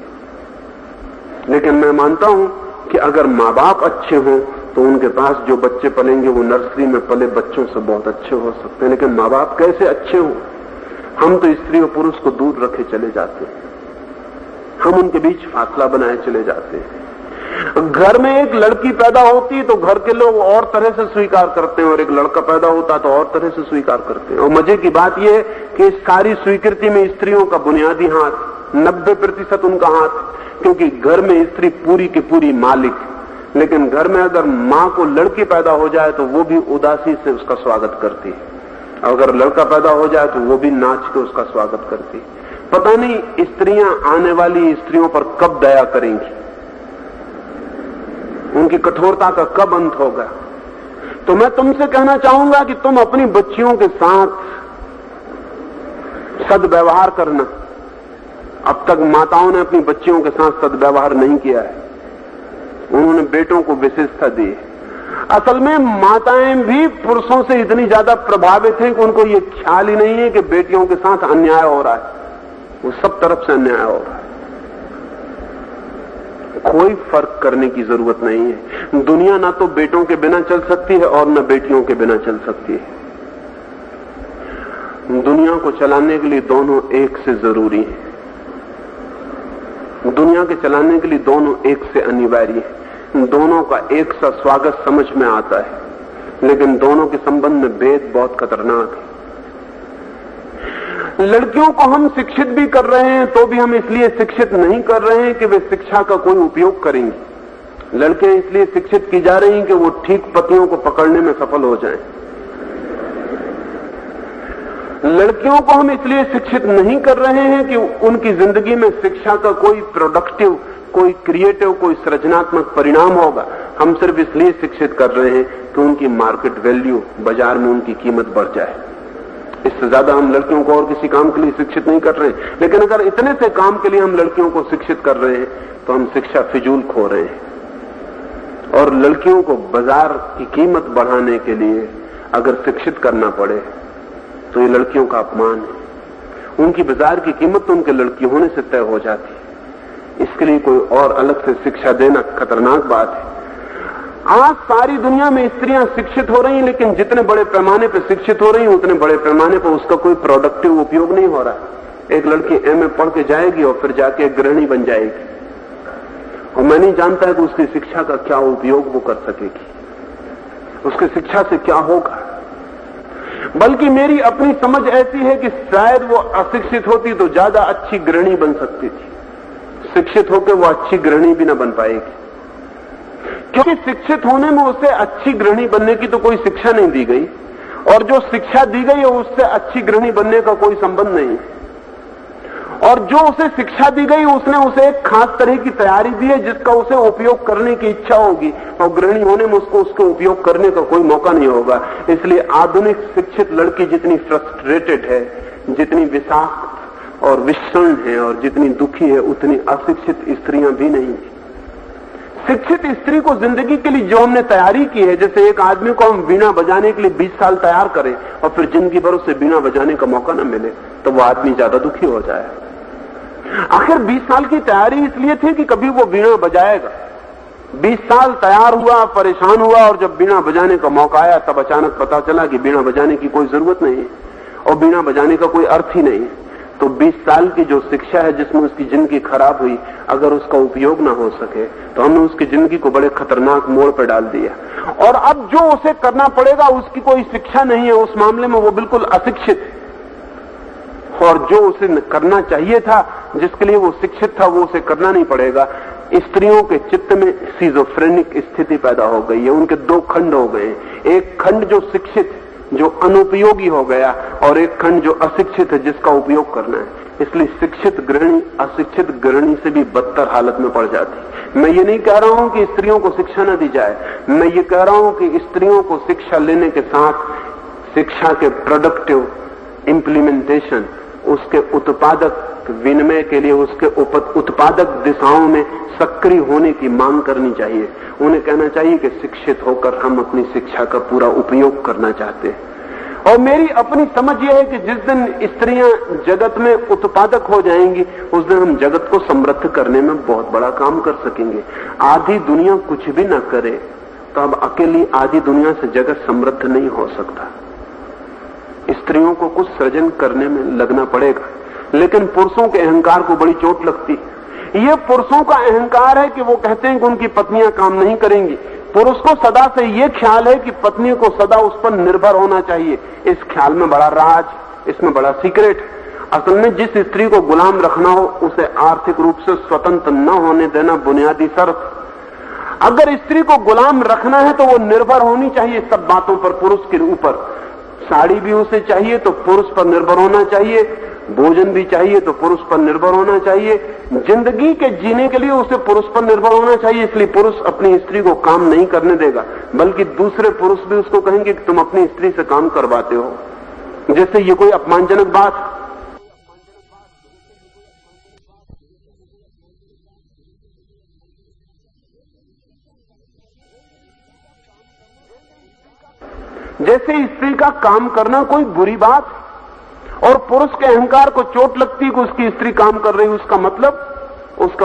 लेकिन मैं मानता हूं कि अगर माँ बाप अच्छे हों तो उनके पास जो बच्चे पलेंगे वो नर्सरी में पले बच्चों से बहुत अच्छे हो सकते हैं। लेकिन माँ बाप कैसे अच्छे हों? हम तो स्त्री और पुरुष को दूर रखे चले जाते हैं, हम उनके बीच फासला बनाए चले जाते हैं। घर में एक लड़की पैदा होती है तो घर के लोग और तरह से स्वीकार करते हैं, और एक लड़का पैदा होता तो और तरह से स्वीकार करते हैं। और मजे की बात यह है कि इस सारी स्वीकृति में स्त्रियों का बुनियादी हाथ, 90% उनका हाथ, क्योंकि घर में स्त्री पूरी की पूरी मालिक। लेकिन घर में अगर मां को लड़की पैदा हो जाए तो वो भी उदासी से उसका स्वागत करती है, अगर लड़का पैदा हो जाए तो वो भी नाच के उसका स्वागत करती है। पता नहीं स्त्रियां आने वाली स्त्रियों पर कब दया करेंगी, उनकी कठोरता का कब अंत होगा। तो मैं तुमसे कहना चाहूंगा कि तुम अपनी बच्चियों के साथ सद्व्यवहार करना। अब तक माताओं ने अपनी बच्चियों के साथ सद्व्यवहार नहीं किया है, उन्होंने बेटों को विशेषता दी है। असल में माताएं भी पुरुषों से इतनी ज्यादा प्रभावित हैं कि उनको ये ख्याल ही नहीं है कि बेटियों के साथ अन्याय हो रहा है, वो सब तरफ से अन्याय हो रहा है। कोई फर्क करने की जरूरत नहीं है। दुनिया ना तो बेटों के बिना चल सकती है और न बेटियों के बिना चल सकती है। दुनिया को चलाने के लिए दोनों एक से जरूरी है, दुनिया के चलाने के लिए दोनों एक से अनिवार्य है। दोनों का एक सा स्वागत समझ में आता है, लेकिन दोनों के संबंध में भेद बहुत खतरनाक है। लड़कियों को हम शिक्षित भी कर रहे हैं तो भी हम इसलिए शिक्षित नहीं कर रहे हैं कि वे शिक्षा का कोई उपयोग करेंगी। लड़कियां इसलिए शिक्षित की जा रही हैं कि वो ठीक पतियों को पकड़ने में सफल हो जाएं। लड़कियों को हम इसलिए शिक्षित नहीं कर रहे हैं कि उनकी जिंदगी में शिक्षा का कोई प्रोडक्टिव, कोई क्रिएटिव, कोई सृजनात्मक परिणाम होगा। हम सिर्फ इसलिए शिक्षित कर रहे हैं कि उनकी मार्केट वैल्यू, बाजार में उनकी कीमत बढ़ जाए। इससे ज्यादा हम लड़कियों को और किसी काम के लिए शिक्षित नहीं कर रहे हैं। लेकिन अगर इतने से काम के लिए हम लड़कियों को शिक्षित कर रहे हैं तो हम शिक्षा फिजूल खो रहे हैं। और लड़कियों को बाजार की कीमत बढ़ाने के लिए अगर शिक्षित करना पड़े तो ये लड़कियों का अपमान है। उनकी बाजार की कीमत तो उनके लड़की होने से तय हो जाती है। इसके लिए कोई और अलग से शिक्षा देना खतरनाक बात है। आज सारी दुनिया में स्त्रियां शिक्षित हो रही हैं, लेकिन जितने बड़े पैमाने पर शिक्षित हो रही हैं उतने बड़े पैमाने पर उसका कोई प्रोडक्टिव उपयोग नहीं हो रहा। एक लड़की एमए पढ़ के जाएगी और फिर जाके गृहिणी बन जाएगी, और मैं नहीं जानता है कि उसकी शिक्षा का क्या उपयोग वो कर सकेगी, उसकी शिक्षा से क्या होगा। बल्कि मेरी अपनी समझ ऐसी है कि शायद वो अशिक्षित होती तो ज्यादा अच्छी गृहिणी बन सकती थी। शिक्षित होकर वो अच्छी गृहिणी भी ना बन पाएगी, क्योंकि शिक्षित होने में उसे अच्छी गृहिणी बनने की तो कोई शिक्षा नहीं दी गई, और जो शिक्षा दी गई है उससे अच्छी गृहिणी बनने का कोई संबंध नहीं। और जो उसे शिक्षा दी गई उसने उसे एक खास तरह की तैयारी दी है जिसका उसे उपयोग करने की इच्छा होगी, और गृहिणी होने में उसको उसके उपयोग करने का कोई मौका नहीं होगा। इसलिए आधुनिक शिक्षित लड़की जितनी फ्रस्ट्रेटेड है, जितनी विषाक्त और विषण है और जितनी दुखी है, उतनी अशिक्षित स्त्रियां भी नहीं। शिक्षित स्त्री को जिंदगी के लिए जो हमने तैयारी की है, जैसे एक आदमी को हम वीणा बजाने के लिए 20 साल तैयार करें और फिर जिंदगी भर उसे वीणा बजाने का मौका न मिले तो वो आदमी ज्यादा दुखी हो जाए। आखिर 20 साल की तैयारी इसलिए थी कि कभी वो वीणा बजाएगा। 20 साल तैयार हुआ, परेशान हुआ, और जब वीणा बजाने का मौका आया तब अचानक पता चला कि वीणा बजाने की कोई जरूरत नहीं है और वीणा बजाने का कोई अर्थ ही नहीं है। तो 20 साल की जो शिक्षा है जिसमें उसकी जिंदगी खराब हुई, अगर उसका उपयोग ना हो सके तो हमने उसकी जिंदगी को बड़े खतरनाक मोड़ पर डाल दिया। और अब जो उसे करना पड़ेगा उसकी कोई शिक्षा नहीं है, उस मामले में वो बिल्कुल अशिक्षित है। और जो उसे करना चाहिए था, जिसके लिए वो शिक्षित था, वो उसे करना नहीं पड़ेगा। स्त्रियों के चित्त में सिजोफ्रेनिक स्थिति पैदा हो गई है। उनके दो खंड हो गए, एक खंड जो शिक्षित जो अनुपयोगी हो गया और एक खंड जो अशिक्षित है जिसका उपयोग करना है। इसलिए शिक्षित गृहिणी अशिक्षित गृहिणी से भी बदतर हालत में पड़ जाती। मैं ये नहीं कह रहा हूं कि स्त्रियों को शिक्षा न दी जाए, मैं ये कह रहा हूं कि स्त्रियों को शिक्षा लेने के साथ शिक्षा के प्रोडक्टिव इंप्लीमेंटेशन, उसके उत्पादक विनिमय के लिए उसके उत्पादक दिशाओं में सक्रिय होने की मांग करनी चाहिए। उन्हें कहना चाहिए कि शिक्षित होकर हम अपनी शिक्षा का पूरा उपयोग करना चाहते हैं। और मेरी अपनी समझ यह है कि जिस दिन स्त्रियां जगत में उत्पादक हो जाएंगी उस दिन हम जगत को समृद्ध करने में बहुत बड़ा काम कर सकेंगे। आधी दुनिया कुछ भी न करे तो अब अकेली आधी दुनिया से जगत समृद्ध नहीं हो सकता। स्त्रियों को कुछ सृजन करने में लगना पड़ेगा, लेकिन पुरुषों के अहंकार को बड़ी चोट लगती। ये पुरुषों का अहंकार है कि वो कहते हैं कि उनकी पत्नियां काम नहीं करेंगी। पुरुष को सदा से ये ख्याल है कि पत्नी को सदा उस पर निर्भर होना चाहिए। इस ख्याल में बड़ा राज, इसमें बड़ा सीक्रेट। असल में जिस स्त्री को गुलाम रखना हो उसे आर्थिक रूप से स्वतंत्र न होने देना बुनियादी शर्त। अगर स्त्री को गुलाम रखना है तो वो निर्भर होनी चाहिए सब बातों पर पुरुष के ऊपर। साड़ी भी उसे चाहिए तो पुरुष पर निर्भर होना चाहिए, भोजन भी चाहिए तो पुरुष पर निर्भर होना चाहिए, जिंदगी के जीने के लिए उसे पुरुष पर निर्भर होना चाहिए। इसलिए पुरुष अपनी स्त्री को काम नहीं करने देगा, बल्कि दूसरे पुरुष भी उसको कहेंगे कि तुम अपनी स्त्री से काम करवाते हो, जैसे ये कोई अपमानजनक बात। जैसे स्त्री का काम करना कोई बुरी बात, और पुरुष के अहंकार को चोट लगती कि उसकी स्त्री काम कर रही, उसका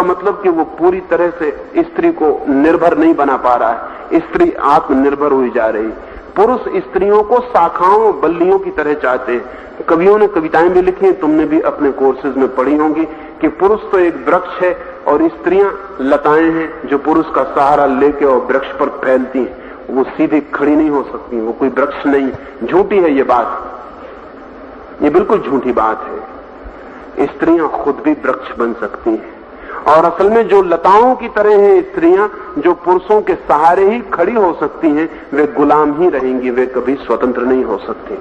मतलब कि वो पूरी तरह से स्त्री को निर्भर नहीं बना पा रहा है। स्त्री आत्मनिर्भर हुई जा रही। पुरुष स्त्रियों को शाखाओं बल्लियों की तरह चाहते हैं। कवियों ने कविताएं भी लिखी हैं, तुमने भी अपने कोर्सेज में पढ़ी होंगी कि पुरुष तो एक वृक्ष है और स्त्रियां लताएं हैं जो पुरुष का सहारा लेके और वृक्ष पर फैलती हैं। वो सीधी खड़ी नहीं हो सकती, वो कोई वृक्ष नहीं। झूठी है ये बात, ये बिल्कुल झूठी बात है। स्त्रियां खुद भी वृक्ष बन सकती हैं, और असल में जो लताओं की तरह हैं स्त्रियां, जो पुरुषों के सहारे ही खड़ी हो सकती हैं, वे गुलाम ही रहेंगी, वे कभी स्वतंत्र नहीं हो सकती।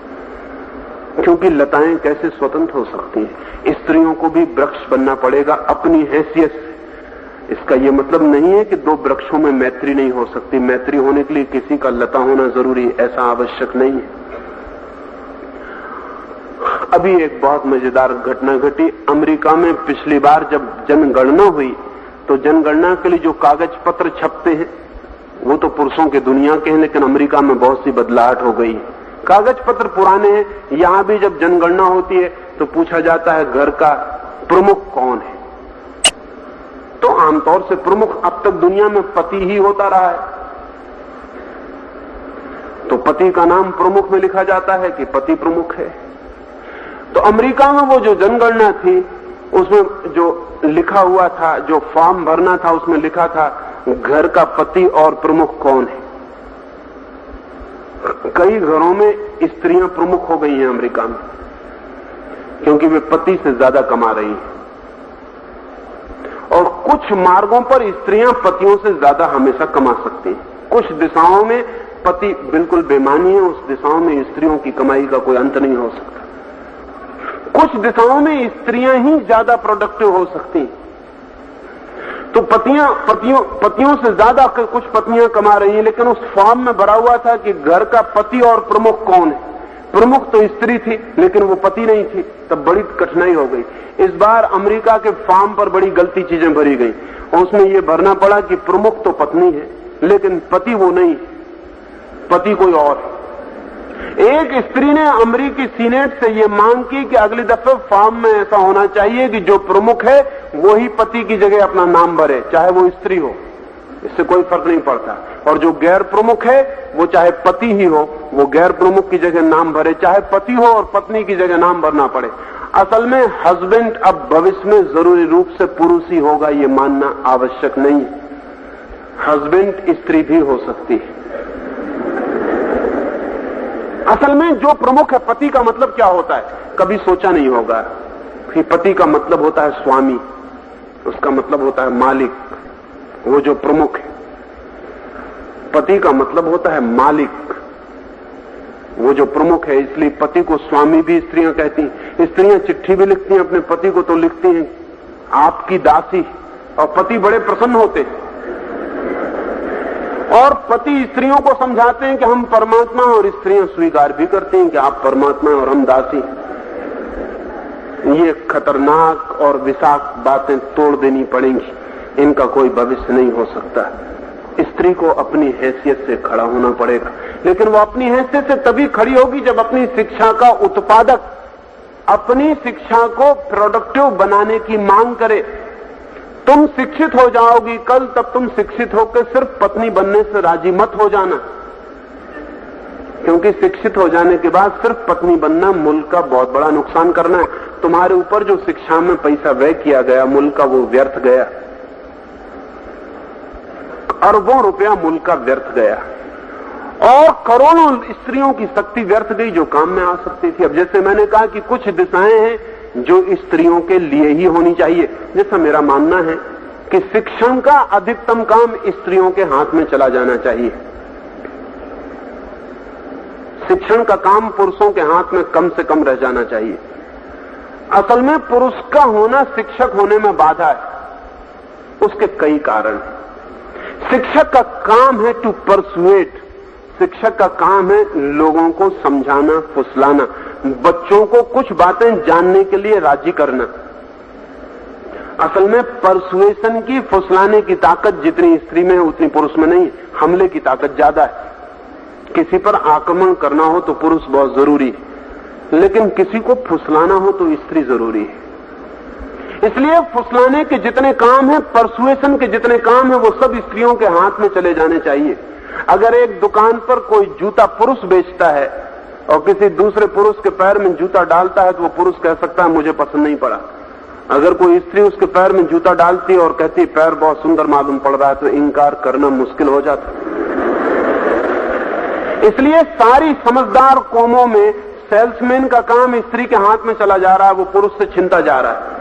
क्योंकि लताएं कैसे स्वतंत्र हो सकती हैं? स्त्रियों को भी वृक्ष बनना पड़ेगा अपनी हैसियत से। इसका यह मतलब नहीं है कि दो वृक्षों में मैत्री नहीं हो सकती। मैत्री होने के लिए किसी का लता होना जरूरी, ऐसा आवश्यक नहीं है। अभी एक बहुत मजेदार घटना घटी। अमेरिका में पिछली बार जब जनगणना हुई तो जनगणना के लिए जो कागज पत्र छपते हैं वो तो पुरुषों के दुनिया के हैं, लेकिन अमेरिका में बहुत सी बदलाहट हो गई। कागज पत्र पुराने हैं। यहां भी जब जनगणना होती है तो पूछा जाता है घर का प्रमुख कौन है। तो आमतौर से प्रमुख अब तक दुनिया में पति ही होता रहा है, तो पति का नाम प्रमुख में लिखा जाता है कि पति प्रमुख है। तो अमेरिका में वो जो जनगणना थी उसमें जो लिखा हुआ था, जो फॉर्म भरना था, उसमें लिखा था घर का पति और प्रमुख कौन है। कई घरों में स्त्रियां प्रमुख हो गई हैं अमेरिका में, क्योंकि वे पति से ज्यादा कमा रही हैं। और कुछ मार्गों पर स्त्रियां पतियों से ज्यादा हमेशा कमा सकती हैं। कुछ दिशाओं में पति बिल्कुल बेमानी है, उस दिशाओं में स्त्रियों की कमाई का कोई अंत नहीं हो सकता। कुछ दिशाओं में स्त्रियां ही ज्यादा प्रोडक्टिव हो सकती हैं। तो पतियों से ज्यादा कुछ पत्नियां कमा रही हैं, लेकिन उस फॉर्म में भरा हुआ था कि घर का पति और प्रमुख कौन है। प्रमुख तो स्त्री थी लेकिन वो पति नहीं थी, तब बड़ी कठिनाई हो गई। इस बार अमेरिका के फॉर्म पर बड़ी गलती चीजें भरी गई और उसमें यह भरना पड़ा कि प्रमुख तो पत्नी है लेकिन पति वो नहीं, पति कोई और है। एक स्त्री ने अमेरिकी सीनेट से यह मांग की कि अगली दफे फॉर्म में ऐसा होना चाहिए कि जो प्रमुख है वो ही पति की जगह अपना नाम भरे, चाहे वो स्त्री हो, इससे कोई फर्क नहीं पड़ता। और जो गैर प्रमुख है वो चाहे पति ही हो, वो गैर प्रमुख की जगह नाम भरे, चाहे पति हो और पत्नी की जगह नाम भरना पड़े। असल में हस्बैंड अब भविष्य में जरूरी रूप से पुरुष ही होगा, ये मानना आवश्यक नहीं है। हस्बैंड स्त्री भी हो सकती है। असल में जो प्रमुख है, पति का मतलब क्या होता है, कभी सोचा नहीं होगा कि पति का मतलब होता है स्वामी, उसका मतलब होता है मालिक, वो जो प्रमुख है। पति का मतलब होता है मालिक, वो जो प्रमुख है। इसलिए पति को स्वामी भी स्त्रियां कहती हैं। स्त्रियां चिट्ठी भी लिखती हैं अपने पति को, तो लिखती हैं आपकी दासी, और पति बड़े प्रसन्न होते हैं। और पति स्त्रियों को समझाते हैं कि हम परमात्मा, और स्त्रियां स्वीकार भी करती हैं कि आप परमात्मा और हम दासी। ये खतरनाक और विषाक्त बातें तोड़ देनी पड़ेंगी, इनका कोई भविष्य नहीं हो सकता। स्त्री को अपनी हैसियत से खड़ा होना पड़ेगा, लेकिन वो अपनी हैसियत से तभी खड़ी होगी जब अपनी शिक्षा का उत्पादक, अपनी शिक्षा को प्रोडक्टिव बनाने की मांग करे। तुम शिक्षित हो जाओगी कल, तब तुम शिक्षित होकर सिर्फ पत्नी बनने से राजी मत हो जाना, क्योंकि शिक्षित हो जाने के बाद सिर्फ पत्नी बनना मुल्क का बहुत बड़ा नुकसान करना है। तुम्हारे ऊपर जो शिक्षा में पैसा व्यय किया गया मुल्क का, वो व्यर्थ गया। अरबों रुपया मुल्क का व्यर्थ गया, और करोड़ों स्त्रियों की शक्ति व्यर्थ गई जो काम में आ सकती थी। अब जैसे मैंने कहा कि कुछ दिशाएं हैं जो स्त्रियों के लिए ही होनी चाहिए। जैसा मेरा मानना है कि शिक्षण का अधिकतम काम स्त्रियों के हाथ में चला जाना चाहिए। शिक्षण का काम पुरुषों के हाथ में कम से कम रह जाना चाहिए। असल में पुरुष का होना शिक्षक होने में बाधा है, उसके कई कारण हैं। शिक्षक का काम है टू परसुएट, शिक्षक का काम है लोगों को समझाना, फुसलाना, बच्चों को कुछ बातें जानने के लिए राजी करना। असल में परसुएशन की, फुसलाने की ताकत जितनी स्त्री में है उतनी पुरुष में नहीं। हमले की ताकत ज्यादा है। किसी पर आक्रमण करना हो तो पुरुष बहुत जरूरी है, लेकिन किसी को फुसलाना हो तो स्त्री जरूरी है। इसलिए फुसलाने के जितने काम हैं, परसुएशन के जितने काम हैं, वो सब स्त्रियों के हाथ में चले जाने चाहिए। अगर एक दुकान पर कोई जूता पुरुष बेचता है और किसी दूसरे पुरुष के पैर में जूता डालता है, तो वो पुरुष कह सकता है मुझे पसंद नहीं पड़ा। अगर कोई स्त्री उसके पैर में जूता डालती है और कहती है पैर बहुत सुंदर मालूम पड़ रहा है, तो इनकार करना मुश्किल हो जाता। इसलिए सारी समझदार कौमों में सेल्समैन का काम स्त्री के हाथ में चला जा रहा है, वो पुरुष से छिनता जा रहा है।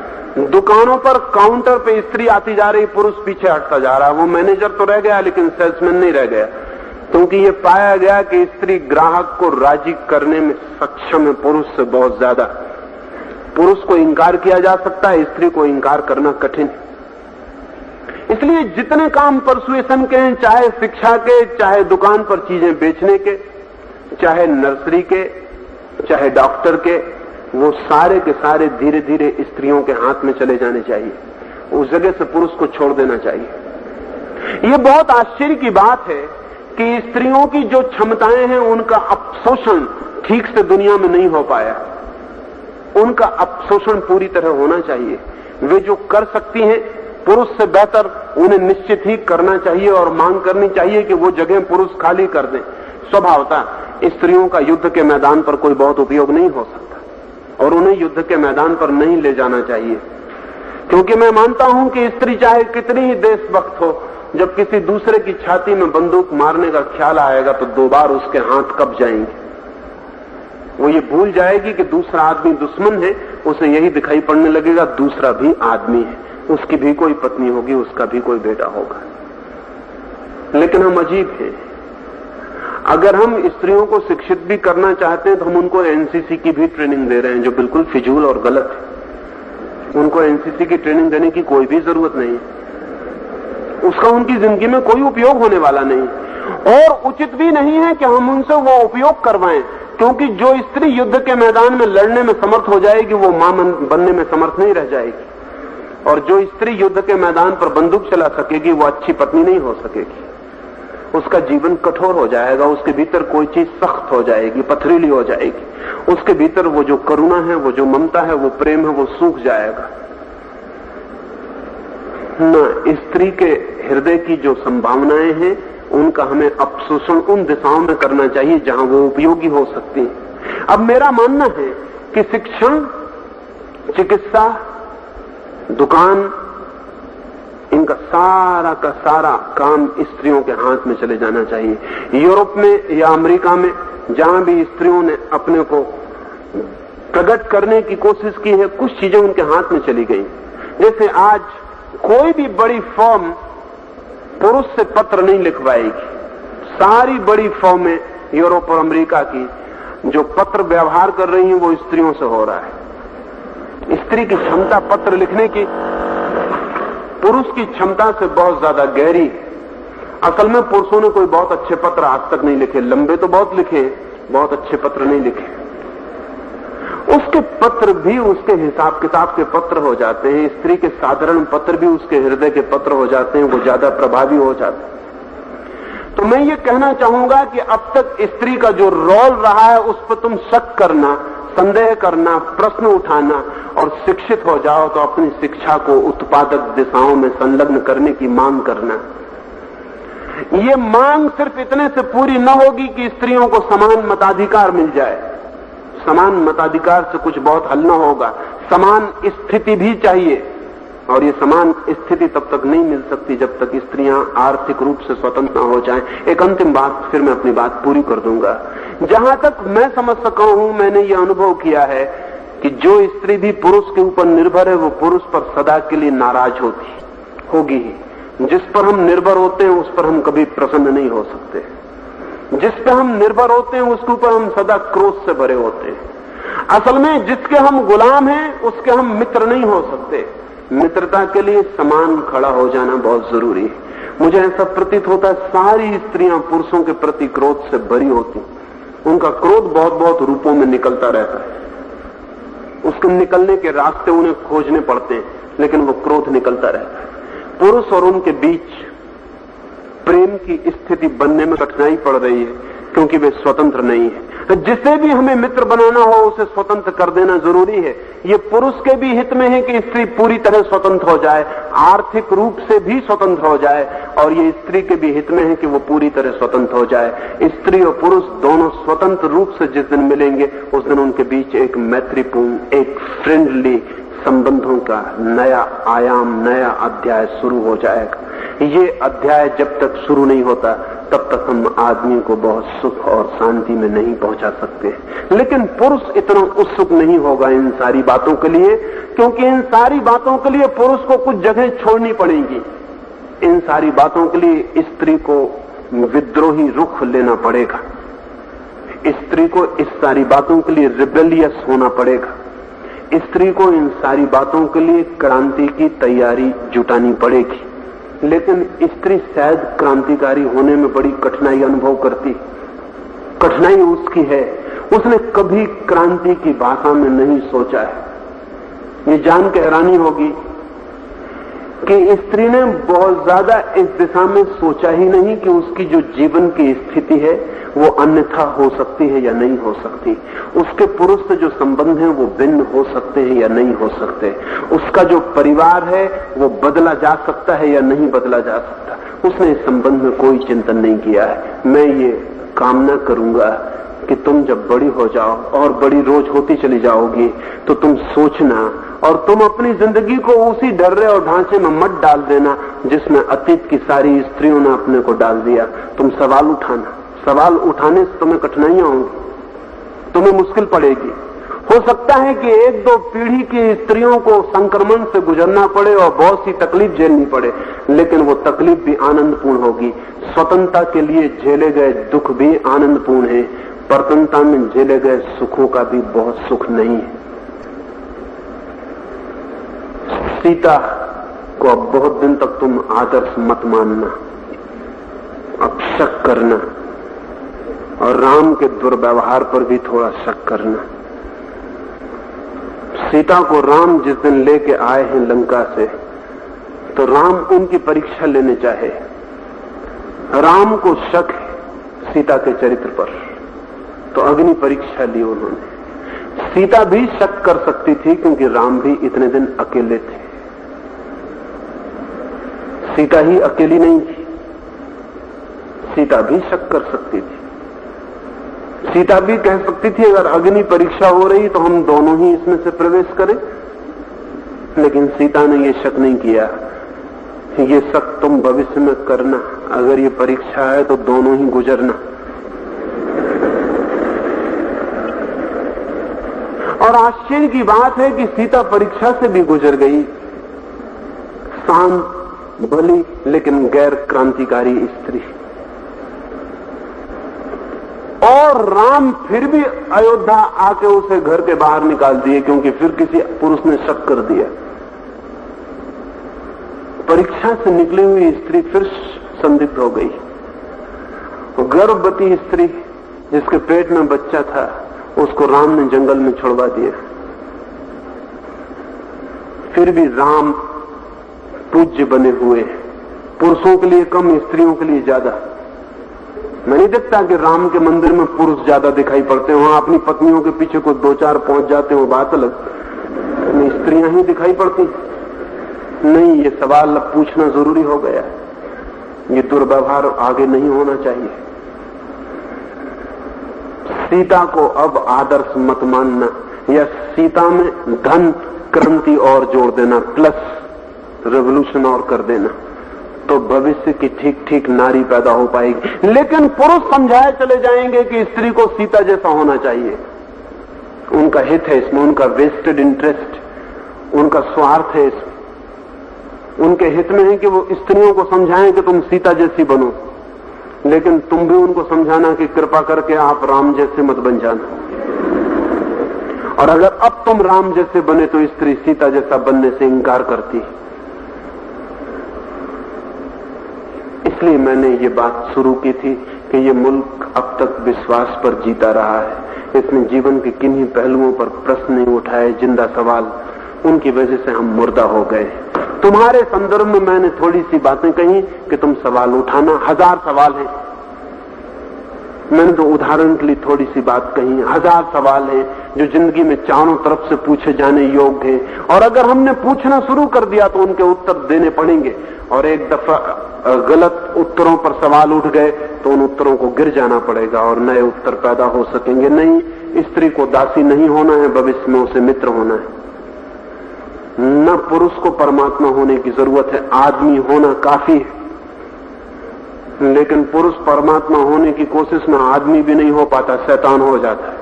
दुकानों पर काउंटर पे स्त्री आती जा रही, पुरुष पीछे हटता जा रहा है। वो मैनेजर तो रह गया लेकिन सेल्समैन नहीं रह गया, क्योंकि ये पाया गया कि स्त्री ग्राहक को राजी करने में सक्षम है पुरुष से बहुत ज्यादा। पुरुष को इंकार किया जा सकता है, स्त्री को इंकार करना कठिन है। इसलिए जितने काम परसुएशन के हैं, चाहे शिक्षा के, चाहे दुकान पर चीजें बेचने के, चाहे नर्सरी के, चाहे डॉक्टर के, वो सारे के सारे धीरे धीरे स्त्रियों के हाथ में चले जाने चाहिए। उस जगह से पुरुष को छोड़ देना चाहिए। ये बहुत आश्चर्य की बात है कि स्त्रियों की जो क्षमताएं हैं उनका अपशोषण ठीक से दुनिया में नहीं हो पाया। उनका अपशोषण पूरी तरह होना चाहिए। वे जो कर सकती हैं पुरुष से बेहतर उन्हें निश्चित ही करना चाहिए और मांग करनी चाहिए कि वो जगह पुरुष खाली कर दें। स्वभावतः स्त्रियों का युद्ध के मैदान पर कोई बहुत उपयोग नहीं हो सकता और उन्हें युद्ध के मैदान पर नहीं ले जाना चाहिए, क्योंकि मैं मानता हूं कि स्त्री चाहे कितनी ही देशभक्त हो, जब किसी दूसरे की छाती में बंदूक मारने का ख्याल आएगा तो 2 बार उसके हाथ कब जाएंगे। वो ये भूल जाएगी कि दूसरा आदमी दुश्मन है, उसे यही दिखाई पड़ने लगेगा दूसरा भी आदमी है, उसकी भी कोई पत्नी होगी, उसका भी कोई बेटा होगा। लेकिन हम अजीब हैं। अगर हम स्त्रियों को शिक्षित भी करना चाहते हैं तो हम उनको एनसीसी की भी ट्रेनिंग दे रहे हैं, जो बिल्कुल फिजूल और गलत है। उनको एनसीसी की ट्रेनिंग देने की कोई भी जरूरत नहीं, उसका उनकी जिंदगी में कोई उपयोग होने वाला नहीं और उचित भी नहीं है कि हम उनसे वो उपयोग करवाएं, क्योंकि जो स्त्री युद्ध के मैदान में लड़ने में समर्थ हो जाएगी वो मां बनने में समर्थ नहीं रह जाएगी, और जो स्त्री युद्ध के मैदान पर बंदूक चला सकेगी वो अच्छी पत्नी नहीं हो सकेगी। उसका जीवन कठोर हो जाएगा, उसके भीतर कोई चीज सख्त हो जाएगी, पथरीली हो जाएगी, उसके भीतर वो जो करुणा है, वो जो ममता है, वो प्रेम है, वो सूख जाएगा। न स्त्री के हृदय की जो संभावनाएं हैं उनका हमें अपशोषण उन दिशाओं में करना चाहिए जहां वो उपयोगी हो सकती हैं। अब मेरा मानना है कि शिक्षण, चिकित्सा, दुकान, इनका सारा का सारा काम स्त्रियों के हाथ में चले जाना चाहिए। यूरोप में या अमेरिका में जहां भी स्त्रियों ने अपने को प्रकट करने की कोशिश की है, कुछ चीजें उनके हाथ में चली गई। जैसे आज कोई भी बड़ी फर्म पुरुष से पत्र नहीं लिखवाएगी। सारी बड़ी फर्में यूरोप और अमेरिका की जो पत्र व्यवहार कर रही हैं वो स्त्रियों से हो रहा है। स्त्री की क्षमता पत्र लिखने की पुरुष की क्षमता से बहुत ज्यादा गहरी है। असल में पुरुषों ने कोई बहुत अच्छे पत्र आज तक नहीं लिखे, लंबे तो बहुत लिखे, बहुत अच्छे पत्र नहीं लिखे। उसके पत्र भी उसके हिसाब किताब के पत्र हो जाते हैं। स्त्री के साधारण पत्र भी उसके हृदय के पत्र हो जाते हैं, वो ज्यादा प्रभावी हो जाते हैं। तो मैं ये कहना चाहूंगा कि अब तक स्त्री का जो रोल रहा है उस पर तुम शक करना, संदेह करना, प्रश्न उठाना और शिक्षित हो जाओ तो अपनी शिक्षा को उत्पादक दिशाओं में संलग्न करने की मांग करना। ये मांग सिर्फ इतने से पूरी न होगी कि स्त्रियों को समान मताधिकार मिल जाए। समान मताधिकार से कुछ बहुत हल न होगा। समान स्थिति भी चाहिए, और ये समान स्थिति तब तक नहीं मिल सकती जब तक स्त्रियां आर्थिक रूप से स्वतंत्र हो जाएं। एक अंतिम बात, फिर मैं अपनी बात पूरी कर दूंगा। जहां तक मैं समझ सका हूं, मैंने ये अनुभव किया है कि जो स्त्री भी पुरुष के ऊपर निर्भर है वो पुरुष पर सदा के लिए नाराज होगी ही। जिस पर हम निर्भर होते हैं उस पर हम कभी प्रसन्न नहीं हो सकते। जिस पे हम निर्भर होते हैं उसके ऊपर हम सदा क्रोध से भरे होते हैं। असल में जिसके हम गुलाम हैं उसके हम मित्र नहीं हो सकते। मित्रता के लिए समान खड़ा हो जाना बहुत जरूरी है। मुझे ऐसा प्रतीत होता है सारी स्त्रियां पुरुषों के प्रति क्रोध से भरी होती, उनका क्रोध बहुत बहुत रूपों में निकलता रहता है। उसके निकलने के रास्ते उन्हें खोजने पड़ते हैं, लेकिन वो क्रोध निकलता रहता है। पुरुष और उनके बीच प्रेम की स्थिति बनने में कठिनाई पड़ रही है क्योंकि वे स्वतंत्र नहीं है। जिसे भी हमें मित्र बनाना हो उसे स्वतंत्र कर देना जरूरी है। ये पुरुष के भी हित में है कि स्त्री पूरी तरह स्वतंत्र हो जाए, आर्थिक रूप से भी स्वतंत्र हो जाए, और ये स्त्री के भी हित में है कि वो पूरी तरह स्वतंत्र हो जाए। स्त्री और पुरुष दोनों स्वतंत्र रूप से जिस दिन मिलेंगे उस दिन उनके बीच एक मैत्रीपूर्ण, एक फ्रेंडली संबंधों का नया आयाम, नया अध्याय शुरू हो जाएगा। ये अध्याय जब तक शुरू नहीं होता तब तक हम आदमी को बहुत सुख और शांति में नहीं पहुंचा सकते। लेकिन पुरुष इतना उत्सुक नहीं होगा इन सारी बातों के लिए, क्योंकि इन सारी बातों के लिए पुरुष को कुछ जगह छोड़नी पड़ेगी। इन सारी बातों के लिए स्त्री को विद्रोही रुख लेना पड़ेगा। स्त्री को इस सारी बातों के लिए रिबेलियस होना पड़ेगा। स्त्री को इन सारी बातों के लिए क्रांति की तैयारी जुटानी पड़ेगी। लेकिन स्त्री शायद क्रांतिकारी होने में बड़ी कठिनाई अनुभव करती। कठिनाई उसकी है, उसने कभी क्रांति की भाषा में नहीं सोचा है। ये जान के हैरानी होगी कि स्त्री ने बहुत ज्यादा इस दिशा में सोचा ही नहीं कि उसकी जो जीवन की स्थिति है वो अन्यथा हो सकती है या नहीं हो सकती, उसके पुरुष से जो संबंध हैं वो भिन्न हो सकते हैं या नहीं हो सकते, उसका जो परिवार है वो बदला जा सकता है या नहीं बदला जा सकता। उसने इस संबंध में कोई चिंतन नहीं किया है। मैं ये कामना करूंगा कि तुम जब बड़ी हो जाओ और बड़ी रोज होती चली जाओगी तो तुम सोचना और तुम अपनी जिंदगी को उसी डर्रे और ढांचे में मत डाल देना जिसमें अतीत की सारी स्त्रियों ने अपने को डाल दिया। तुम सवाल उठाना, सवाल उठाने से तुम्हें कठिनाइयां होंगी, तुम्हें मुश्किल पड़ेगी। हो सकता है कि एक दो पीढ़ी की स्त्रियों को संक्रमण से गुजरना पड़े और बहुत सी तकलीफ झेलनी पड़े, लेकिन वो तकलीफ भी आनंदपूर्ण होगी। स्वतंत्रता के लिए झेले गए दुख भी आनंदपूर्ण है, परतंत्रता में झेले गए सुखों का भी बहुत सुख नहीं है। सीता को अब बहुत दिन तक तुम आदर्श मत मानना, अब शक करना और राम के दुर्व्यवहार पर भी थोड़ा शक करना। सीता को राम जिस दिन लेके आए हैं लंका से, तो राम उनकी परीक्षा लेने चाहे। राम को शक है सीता के चरित्र पर, तो अग्नि परीक्षा ली उन्होंने। सीता भी शक कर सकती थी क्योंकि राम भी इतने दिन अकेले थे। सीता ही अकेली नहीं थी, सीता भी शक कर सकती थी। सीता भी कह सकती थी अगर अग्नि परीक्षा हो रही तो हम दोनों ही इसमें से प्रवेश करें, लेकिन सीता ने यह शक नहीं किया। ये शक तुम भविष्य में करना, अगर ये परीक्षा है तो दोनों ही गुजरना। और आश्चर्य की बात है कि सीता परीक्षा से भी गुजर गई, शांत भली लेकिन गैर क्रांतिकारी स्त्री। और राम फिर भी अयोध्या आके उसे घर के बाहर निकाल दिए क्योंकि फिर किसी पुरुष ने शक कर दिया। परीक्षा से निकली हुई स्त्री फिर संदिग्ध हो गई। गर्भवती स्त्री जिसके पेट में बच्चा था उसको राम ने जंगल में छुड़वा दिया। फिर भी राम पूज्य बने हुए, पुरुषों के लिए कम, स्त्रियों के लिए ज्यादा। मैं नहीं देखता कि राम के मंदिर में पुरुष ज्यादा दिखाई पड़ते हैं, वहां अपनी पत्नियों के पीछे को दो चार पहुंच जाते हो, बात अलग, स्त्रियां ही दिखाई पड़ती नहीं। ये सवाल अब पूछना जरूरी हो गया, ये दुर्व्यवहार आगे नहीं होना चाहिए। सीता को अब आदर्श मत मानना या सीता में धन क्रांति और जोड़ देना, प्लस रेवोल्यूशन और कर देना, तो भविष्य की ठीक ठीक नारी पैदा हो पाएगी। लेकिन पुरुष समझाए चले जाएंगे कि स्त्री को सीता जैसा होना चाहिए। उनका हित है इसमें, उनका वेस्टेड इंटरेस्ट, उनका स्वार्थ है इसमें। उनके हित में है कि वो स्त्रियों को समझाएं कि तुम सीता जैसी बनो, लेकिन तुम भी उनको समझाना कि कृपा करके आप राम जैसे मत बन जाना। और अगर अब तुम राम जैसे बने तो स्त्री सीता जैसा बनने से इंकार करती। इसलिए मैंने ये बात शुरू की थी कि ये मुल्क अब तक विश्वास पर जीता रहा है। इसने जीवन के किन्हीं पहलुओं पर प्रश्न नहीं उठाए, जिंदा सवाल, उनकी वजह से हम मुर्दा हो गए। तुम्हारे संदर्भ में मैंने थोड़ी सी बातें कही कि तुम सवाल उठाना, हजार सवाल हैं। मैंने तो उदाहरण के लिए थोड़ी सी बात कही, हजार सवाल हैं जो जिंदगी में चारों तरफ से पूछे जाने योग्य हैं। और अगर हमने पूछना शुरू कर दिया तो उनके उत्तर देने पड़ेंगे, और एक दफा गलत उत्तरों पर सवाल उठ गए तो उन उत्तरों को गिर जाना पड़ेगा और नए उत्तर पैदा हो सकेंगे नहीं। स्त्री को दासी नहीं होना है, भविष्य में उसे मित्र होना है। न पुरुष को परमात्मा होने की जरूरत है, आदमी होना काफी है। लेकिन पुरुष परमात्मा होने की कोशिश में आदमी भी नहीं हो पाता, शैतान हो जाता है।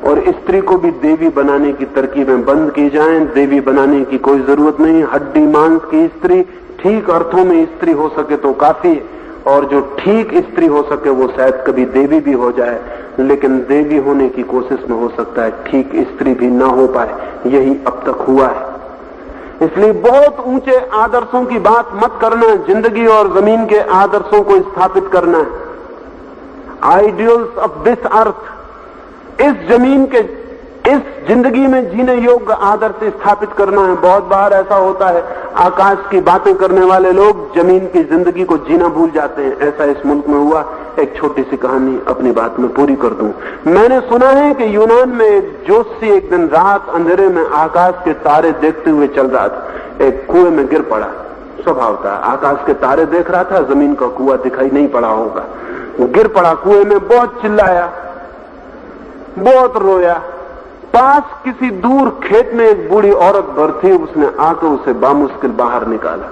और स्त्री को भी देवी बनाने की तरकीबें बंद की जाएं। देवी बनाने की कोई जरूरत नहीं। हड्डी मांस की स्त्री, ठीक अर्थों में स्त्री हो सके तो काफी है, और जो ठीक स्त्री हो सके वो शायद कभी देवी भी हो जाए। लेकिन देवी होने की कोशिश में हो सकता है ठीक स्त्री भी ना हो पाए, यही अब तक हुआ है। इसलिए बहुत ऊंचे आदर्शों की बात मत करना, जिंदगी और जमीन के आदर्शों को स्थापित करना है। आइडियल्स ऑफ दिस अर्थ, इस जमीन के, इस जिंदगी में जीने योग्य आदर्श स्थापित करना है। बहुत बार ऐसा होता है, आकाश की बातें करने वाले लोग जमीन की जिंदगी को जीना भूल जाते हैं। ऐसा इस मुल्क में हुआ। एक छोटी सी कहानी अपनी बात में पूरी कर दूं। मैंने सुना है कि यूनान में एक ज्योतिषी एक दिन रात अंधेरे में आकाश के तारे देखते हुए चल रहा था, एक कुएं में गिर पड़ा। स्वभाव था, आकाश के तारे देख रहा था, जमीन का कुआं दिखाई नहीं पड़ा होगा। गिर पड़ा कुएं में, बहुत चिल्लाया, बहुत रोया। पास किसी दूर खेत में एक बूढ़ी औरत भर थी, उसने आकर उसे बामुश्किल बाहर निकाला।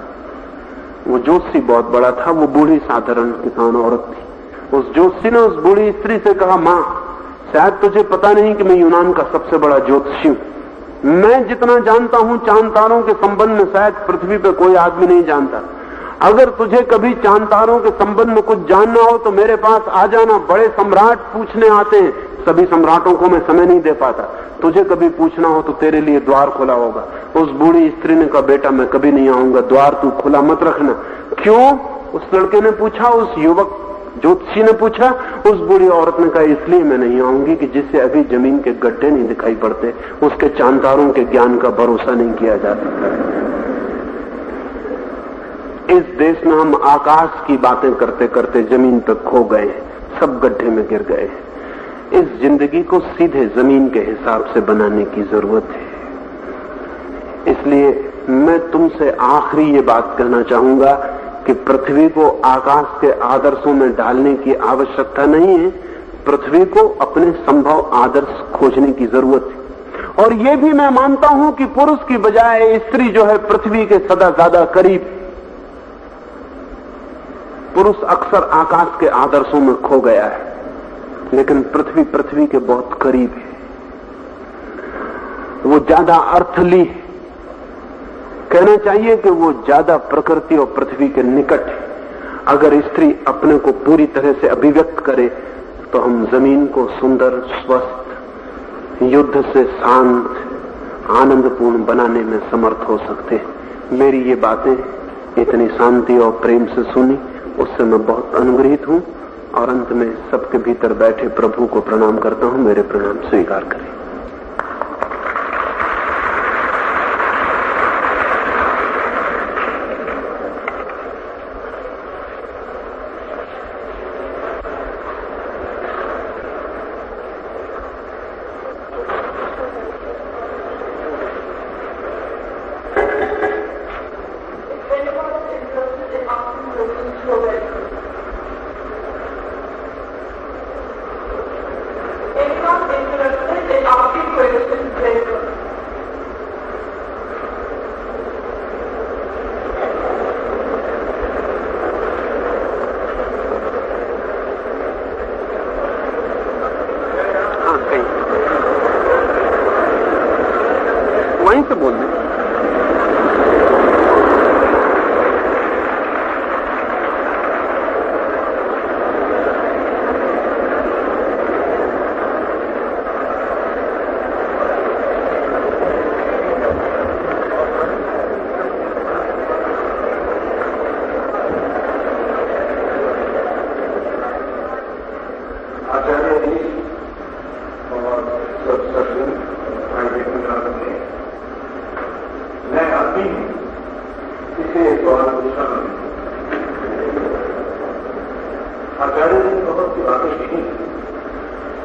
वो ज्योतिषी बहुत बड़ा था, वो बूढ़ी साधारण किसान औरत थी। उस ज्योतिषी ने उस बूढ़ी स्त्री से कहा, मां, शायद तुझे पता नहीं कि मैं यूनान का सबसे बड़ा ज्योतिषी हूं। मैं जितना जानता हूं चांद तारों के संबंध में शायद पृथ्वी पर कोई आदमी नहीं जानता। अगर तुझे कभी चांद तारों के संबंध में कुछ जानना हो तो मेरे पास आ जाना। बड़े सम्राट पूछने आते हैं, सभी सम्राटों को मैं समय नहीं दे पाता। तुझे कभी पूछना हो तो तेरे लिए द्वार खुला होगा। उस बूढ़ी स्त्री ने कहा, बेटा मैं कभी नहीं आऊंगा, द्वार तू खुला मत रखना। क्यों? उस लड़के ने पूछा, उस युवक ज्योतिषी ने पूछा। उस बूढ़ी औरत ने कहा, इसलिए मैं नहीं आऊंगी कि जिससे अभी जमीन के गड्ढे नहीं दिखाई पड़ते, उसके चांद तारों के ज्ञान का भरोसा नहीं किया जा सकता। इस देश में हम आकाश की बातें करते करते जमीन पर खो गए, सब गड्ढे में गिर गए। इस जिंदगी को सीधे जमीन के हिसाब से बनाने की जरूरत है। इसलिए मैं तुमसे आखिरी ये बात कहना चाहूंगा कि पृथ्वी को आकाश के आदर्शों में डालने की आवश्यकता नहीं है। पृथ्वी को अपने संभव आदर्श खोजने की जरूरत है। और ये भी मैं मानता हूं कि पुरुष की बजाय स्त्री जो है पृथ्वी के सदा ज्यादा करीब। पुरुष अक्सर आकाश के आदर्शों में खो गया है, लेकिन पृथ्वी के बहुत करीब है। वो ज्यादा अर्थली है, कहना चाहिए कि वो ज्यादा प्रकृति और पृथ्वी के निकट है। अगर स्त्री अपने को पूरी तरह से अभिव्यक्त करे तो हम जमीन को सुंदर, स्वस्थ, युद्ध से शांत, आनंदपूर्ण बनाने में समर्थ हो सकते हैं। मेरी ये बातें इतनी शांति और प्रेम से सुनी, उससे मैं बहुत अनुग्रहित हूं। और अंत में सबके भीतर बैठे प्रभु को प्रणाम करता हूं। मेरे प्रणाम स्वीकार करें। वहीं से बोल दें। आचार्य ने बहुत सी बातें कही,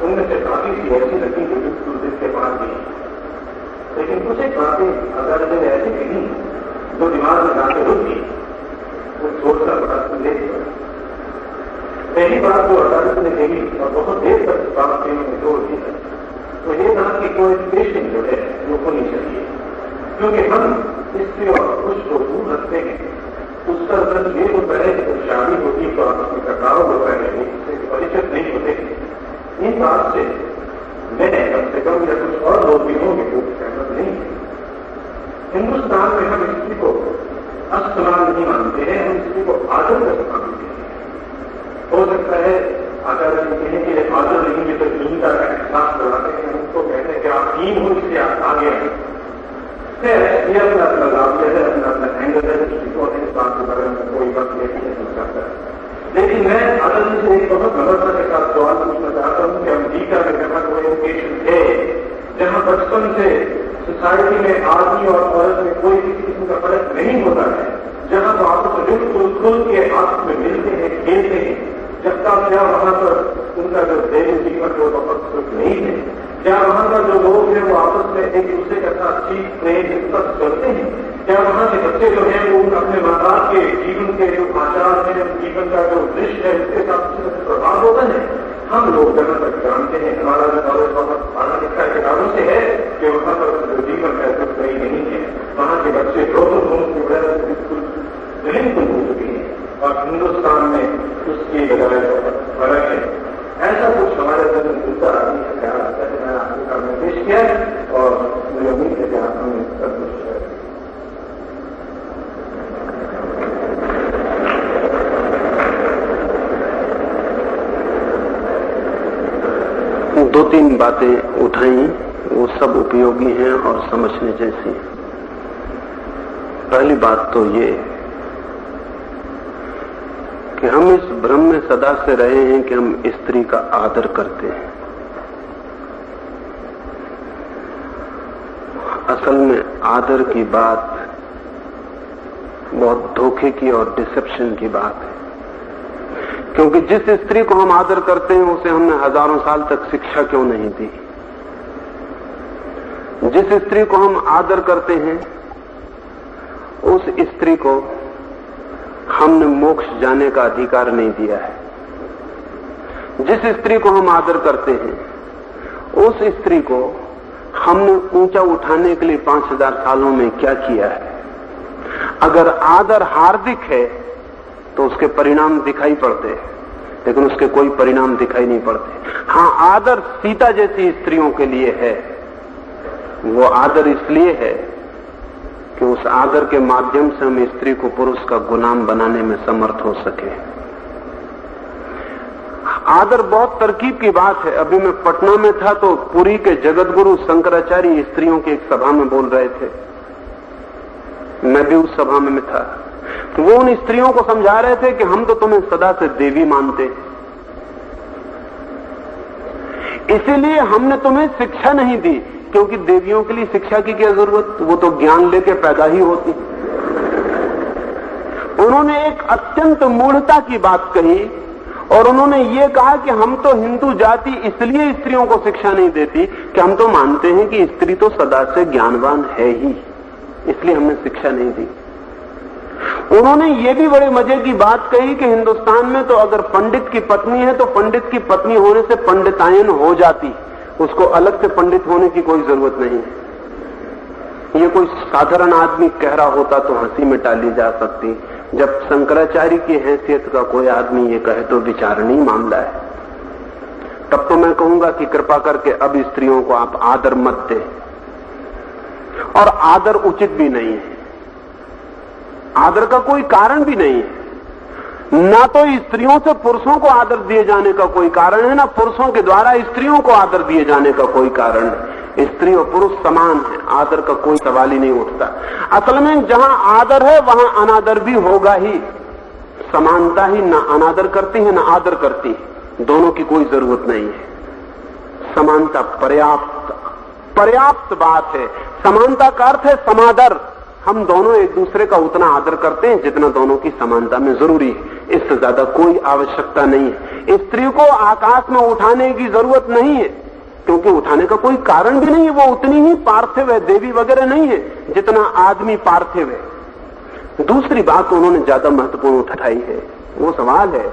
उनमें से काफी सी ऐसी लगी जिसके पास गई, लेकिन कुछ एक बातें आचार्य ने ऐसी कही जो दिमाग में जाके रुक गई। वो सोचकर बड़ा संदेह हुआ। पहली बात जो आचार्य ने कही और बहुत देर तक बात में जोड़ दी है, तो ये था कि कोएजुकेशन जो है वो होनी चाहिए, क्योंकि हम स्त्री और पुरुष को दूर रखते हैं। उसका अर्थ ये होता है कि शादी होती तो आप अपनी कटाव होता है, इससे परिचित नहीं होते। इन बात से मैं कम से कम या कुछ और लोग भी होंगे वो सहमत नहीं है। हिंदुस्तान में हम स्त्री को असमान नहीं मानते हैं, हम स्त्री को आदर का मानते हैं। हो सकता है आचार्य जी कहें कि आदर नहीं है तो हीनता का एहसास कराते हैं, उनको कहते हैं कि आप हीन हो इसलिए आप आगे हैं। ये अपना अपना लाभ है, अपना अपना एंगल है, इस बात के बारे में कोई बात नहीं हो सकता है। लेकिन मैं अटल जी से एक बहुत नम्रता के साथ सवाल पूछना चाहता हूं कि अमेरिका में जहां कोई एजुकेशन है, जहां बचपन से सोसाइटी में आदमी और औरत में कोई किसी किस्म का फर्क नहीं होता है, जहां तो आपस में बिल्कुल खुल के आपस में मिलते हैं, खेलते हैं, जब तक क्या वहां पर उनका जो दैनिक जीवन जो बहुत सुख नहीं है, क्या वहां पर जो लोग हैं वो आपस में एक दूसरे के साथ चीज प्रेम स्पर्श करते हैं, क्या वहां के बच्चे जो हैं वो अपने माता के जीवन के जो आचार है, जीवन का जो दृश्य है उसके साथ प्रभाव होता है। हम लोग जहां तक जानते हैं, हमारा जो नॉलेज बहुत पढ़ा लिखा किताबों से है कि वहां पर जो जीवन है वो सही नहीं है। वहां के बच्चे दोनों की वजह से बिल्कुल विलीन हो चुके हैं और हिंदुस्तान में उसकी बजाय फर्क है। ऐसा कुछ हमारे अंदर मिलता आदमी का ख्याल आता है। मैंने आपके सामने पेश किया और मुझे उम्मीद है कि आपने सब कुछ दो तीन बातें उठाई, वो सब उपयोगी हैं और समझने जैसी हैं। पहली बात तो ये कि हम इस भ्रम में सदा से रहे हैं कि हम स्त्री का आदर करते हैं। असल में आदर की बात बहुत धोखे की और डिसेप्शन की बात है, क्योंकि जिस स्त्री को हम आदर करते हैं उसे हमने हजारों साल तक शिक्षा क्यों नहीं दी। जिस स्त्री को हम आदर करते हैं उस स्त्री को हमने मोक्ष जाने का अधिकार नहीं दिया है। जिस स्त्री को हम आदर करते हैं उस स्त्री को हमने ऊंचा उठाने के लिए 5000 सालों में क्या किया है। अगर आदर हार्दिक है तो उसके परिणाम दिखाई पड़ते हैं, लेकिन उसके कोई परिणाम दिखाई नहीं पड़ते। हां, आदर सीता जैसी स्त्रियों के लिए है। वो आदर इसलिए है कि उस आदर के माध्यम से हम स्त्री को पुरुष का गुलाम बनाने में समर्थ हो सके। आदर बहुत तरकीब की बात है। अभी मैं पटना में था तो पुरी के जगत गुरु शंकराचार्य स्त्रियों की एक सभा में बोल रहे थे। मैं भी उस सभा में था। तो वो उन स्त्रियों को समझा रहे थे कि हम तो तुम्हें सदा से देवी मानते, इसीलिए हमने तुम्हें शिक्षा नहीं दी, क्योंकि देवियों के लिए शिक्षा की क्या जरूरत, वो तो ज्ञान लेके पैदा ही होती। उन्होंने एक अत्यंत मूढ़ता की बात कही और उन्होंने ये कहा कि हम तो हिंदू जाति इसलिए स्त्रियों को शिक्षा नहीं देती कि हम तो मानते हैं कि स्त्री तो सदा से ज्ञानवान है ही, इसलिए हमने शिक्षा नहीं दी। उन्होंने ये भी बड़े मजे की बात कही कि हिंदुस्तान में तो अगर पंडित की पत्नी है तो पंडित की पत्नी होने से पंडितायन हो जाती, उसको अलग से पंडित होने की कोई जरूरत नहीं है। ये कोई साधारण आदमी कह रहा होता तो हंसी में टाली जा सकती। जब शंकराचार्य की हैसियत का कोई आदमी ये कहे तो विचारणीय मामला है। तब तो मैं कहूंगा कि कृपा करके अब स्त्रियों को आप आदर मत दें, और आदर उचित भी नहीं है। आदर का कोई कारण भी नहीं है। ना तो स्त्रियों से पुरुषों को आदर दिए जाने का कोई कारण है, ना पुरुषों के द्वारा स्त्रियों को आदर दिए जाने का कोई कारण है। स्त्री और पुरुष समान है, आदर का कोई सवाल ही नहीं उठता। असल में जहां आदर है वहां अनादर भी होगा ही। समानता ही ना अनादर करती है ना आदर करती है, दोनों की कोई जरूरत नहीं है। समानता पर्याप्त बात है। समानता का अर्थ है समादर। हम दोनों एक दूसरे का उतना आदर करते हैं जितना दोनों की समानता में जरूरी है, इससे ज्यादा कोई आवश्यकता नहीं है। स्त्री को आकाश में उठाने की जरूरत नहीं है, क्योंकि उठाने का कोई कारण भी नहीं है। वो उतनी ही पार्थिव है, देवी वगैरह नहीं है जितना आदमी पार्थिव है। दूसरी बात उन्होंने ज्यादा महत्वपूर्ण उठाई है, वो सवाल है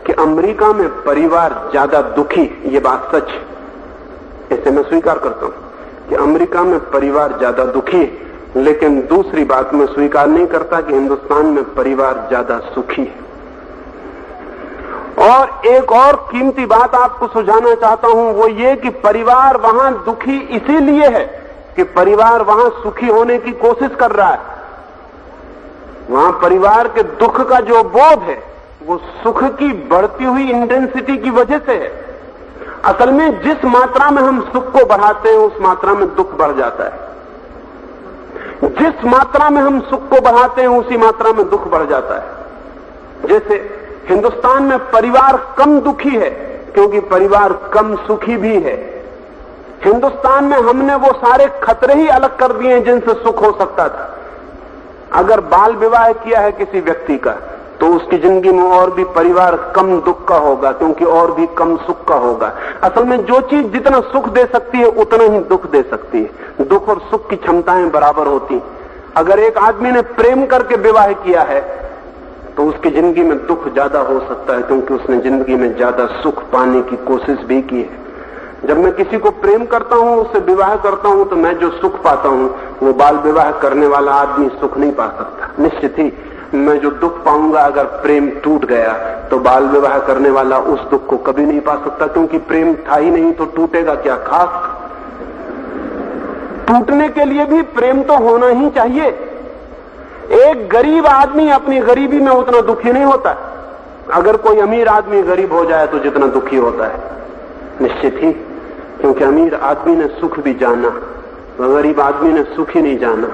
कि अमेरिका में परिवार ज्यादा दुखी, ये बात सच है, इसे मैं स्वीकार करता हूं कि अमेरिका में परिवार ज्यादा दुखी है। लेकिन दूसरी बात मैं स्वीकार नहीं करता कि हिंदुस्तान में परिवार ज्यादा सुखी है। और एक और कीमती बात आपको सुझाना चाहता हूं, वो ये कि परिवार वहां दुखी इसीलिए है कि परिवार वहां सुखी होने की कोशिश कर रहा है। वहां परिवार के दुख का जो बोध है वो सुख की बढ़ती हुई इंटेंसिटी की वजह से है। असल में जिस मात्रा में हम सुख को बढ़ाते हैं उस मात्रा में दुख बढ़ जाता है। जिस मात्रा में हम सुख को बढ़ाते हैं उसी मात्रा में दुख बढ़ जाता है। जैसे हिंदुस्तान में परिवार कम दुखी है क्योंकि परिवार कम सुखी भी है। हिंदुस्तान में हमने वो सारे खतरे ही अलग कर दिए हैं जिनसे सुख हो सकता था। अगर बाल विवाह किया है किसी व्यक्ति का तो उसकी जिंदगी में और भी परिवार कम दुख का होगा क्योंकि और भी कम सुख का होगा। असल में जो चीज जितना सुख दे सकती है उतना ही दुख दे सकती है। दुख और सुख की क्षमताएं बराबर होती। अगर एक आदमी ने प्रेम करके विवाह किया है तो उसकी जिंदगी में दुख ज्यादा हो सकता है क्योंकि उसने जिंदगी में ज्यादा सुख पाने की कोशिश भी की है। जब मैं किसी को प्रेम करता हूं, उससे विवाह करता हूं, तो मैं जो सुख पाता हूं वो बाल विवाह करने वाला आदमी सुख नहीं पा सकता। निश्चित ही मैं जो दुख पाऊंगा अगर प्रेम टूट गया तो बाल विवाह करने वाला उस दुख को कभी नहीं पा सकता क्योंकि प्रेम था ही नहीं तो टूटेगा क्या। खास टूटने के लिए भी प्रेम तो होना ही चाहिए। एक गरीब आदमी अपनी गरीबी में उतना दुखी नहीं होता अगर कोई अमीर आदमी गरीब हो जाए तो जितना दुखी होता है। निश्चित ही, क्योंकि अमीर आदमी ने सुख भी जाना, गरीब आदमी ने सुख ही नहीं जाना।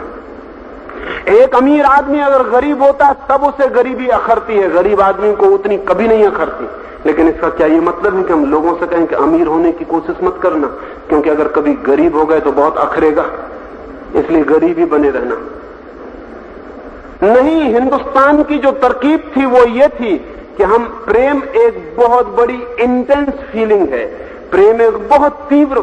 एक अमीर आदमी अगर गरीब होता है तब उसे गरीबी अखरती है, गरीब आदमी को उतनी कभी नहीं अखरती। लेकिन इसका क्या ये मतलब है कि हम लोगों से कहें कि अमीर होने की कोशिश मत करना, क्योंकि अगर कभी गरीब हो गए तो बहुत अखरेगा, इसलिए गरीब ही बने रहना? नहीं, हिंदुस्तान की जो तरकीब थी वो ये थी कि हम प्रेम एक बहुत बड़ी इंटेंस फीलिंग है, प्रेम एक बहुत तीव्र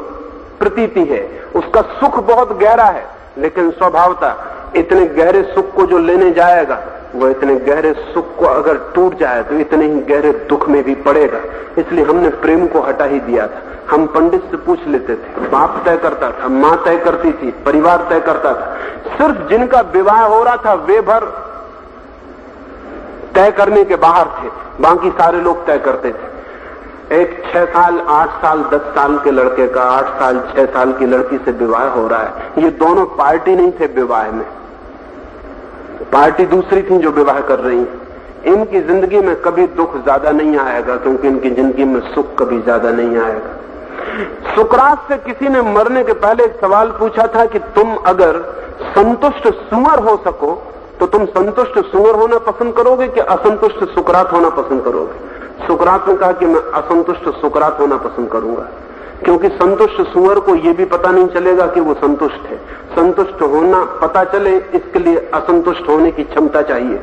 प्रतीति है, उसका सुख बहुत गहरा है, लेकिन स्वभावता इतने गहरे सुख को जो लेने जाएगा वो इतने गहरे सुख को अगर टूट जाए तो इतने ही गहरे दुख में भी पड़ेगा। इसलिए हमने प्रेम को हटा ही दिया था। हम पंडित से पूछ लेते थे, बाप तय करता था, मां तय करती थी, परिवार तय करता था। सिर्फ जिनका विवाह हो रहा था वे भर तय करने के बाहर थे, बाकी सारे लोग तय करते थे। एक 6 साल, 8 साल, 10 साल के लड़के का 8 साल, 6 साल की लड़की से विवाह हो रहा है। ये दोनों पार्टी नहीं थे विवाह में, पार्टी दूसरी थी जो विवाह कर रही है। इनकी जिंदगी में कभी दुख ज्यादा नहीं आएगा क्योंकि इनकी जिंदगी में सुख कभी ज्यादा नहीं आएगा। सुकरात से किसी ने मरने के पहले एक सवाल पूछा था कि तुम अगर संतुष्ट सुअर हो सको तो तुम संतुष्ट सुअर होना पसंद करोगे कि असंतुष्ट सुकरात होना पसंद करोगे? सुकरात ने कहा कि मैं असंतुष्ट सुकरात होना पसंद करूंगा, क्योंकि संतुष्ट सुअर को यह भी पता नहीं चलेगा कि वो संतुष्ट है। संतुष्ट होना पता चले इसके लिए असंतुष्ट होने की क्षमता चाहिए।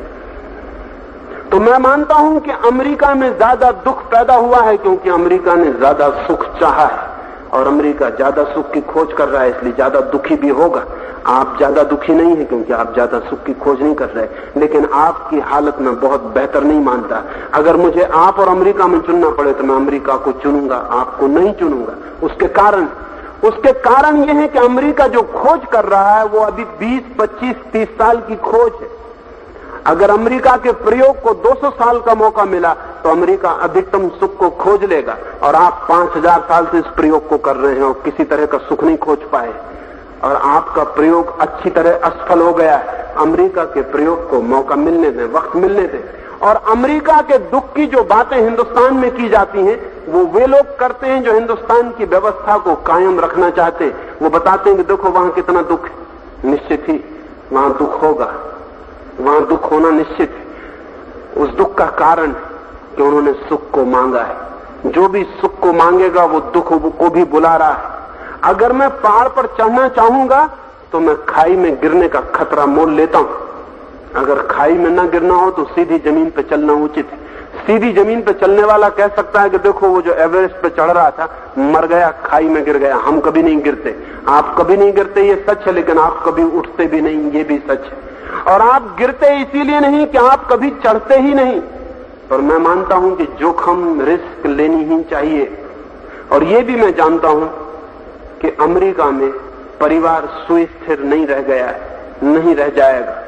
तो मैं मानता हूं कि अमेरिका में ज्यादा दुख पैदा हुआ है क्योंकि अमेरिका ने ज्यादा सुख चाहा है और अमेरिका ज्यादा सुख की खोज कर रहा है, इसलिए ज्यादा दुखी भी होगा। आप ज्यादा दुखी नहीं है क्योंकि आप ज्यादा सुख की खोज नहीं कर रहे, लेकिन आपकी हालत में बहुत बेहतर नहीं मानता। अगर मुझे आप और अमेरिका में चुनना पड़े तो मैं अमेरिका को चुनूंगा, आपको नहीं चुनूंगा। उसके कारण यह है कि अमेरिका जो खोज कर रहा है वो अभी 20, 25, 30 साल की खोज है। अगर अमेरिका के प्रयोग को 200 साल का मौका मिला तो अमेरिका अधिकतम सुख को खोज लेगा, और आप 5000 साल से इस प्रयोग को कर रहे हैं और किसी तरह का सुख नहीं खोज पाए, और आपका प्रयोग अच्छी तरह असफल हो गया है। अमेरिका के प्रयोग को मौका मिलने दें, वक्त मिलने दें। और अमेरिका के दुख की जो बातें हिंदुस्तान में की जाती हैं वो वे लोग करते हैं जो हिंदुस्तान की व्यवस्था को कायम रखना चाहते हैं। वो बताते हैं कि देखो वहां कितना दुख है। निश्चित ही वहां दुख होगा, वहां दुख होना निश्चित है। उस दुख का कारण कि उन्होंने सुख को मांगा है। जो भी सुख को मांगेगा वो दुख को भी बुला रहा है। अगर मैं पहाड़ पर चढ़ना चाहूंगा तो मैं खाई में गिरने का खतरा मोल लेता हूं। अगर खाई में न गिरना हो तो सीधी जमीन पर चलना उचित है। सीधी जमीन पर चलने वाला कह सकता है कि देखो वो जो एवरेस्ट पे चढ़ रहा था मर गया, खाई में गिर गया, हम कभी नहीं गिरते। आप कभी नहीं गिरते ये सच है, लेकिन आप कभी उठते भी नहीं ये भी सच है। और आप गिरते इसीलिए नहीं कि आप कभी चढ़ते ही नहीं। पर मैं मानता हूं कि जोखिम, रिस्क लेनी ही चाहिए। और ये भी मैं जानता हूं कि अमेरिका में परिवार सुस्थिर नहीं रह गया है, नहीं रह जाएगा।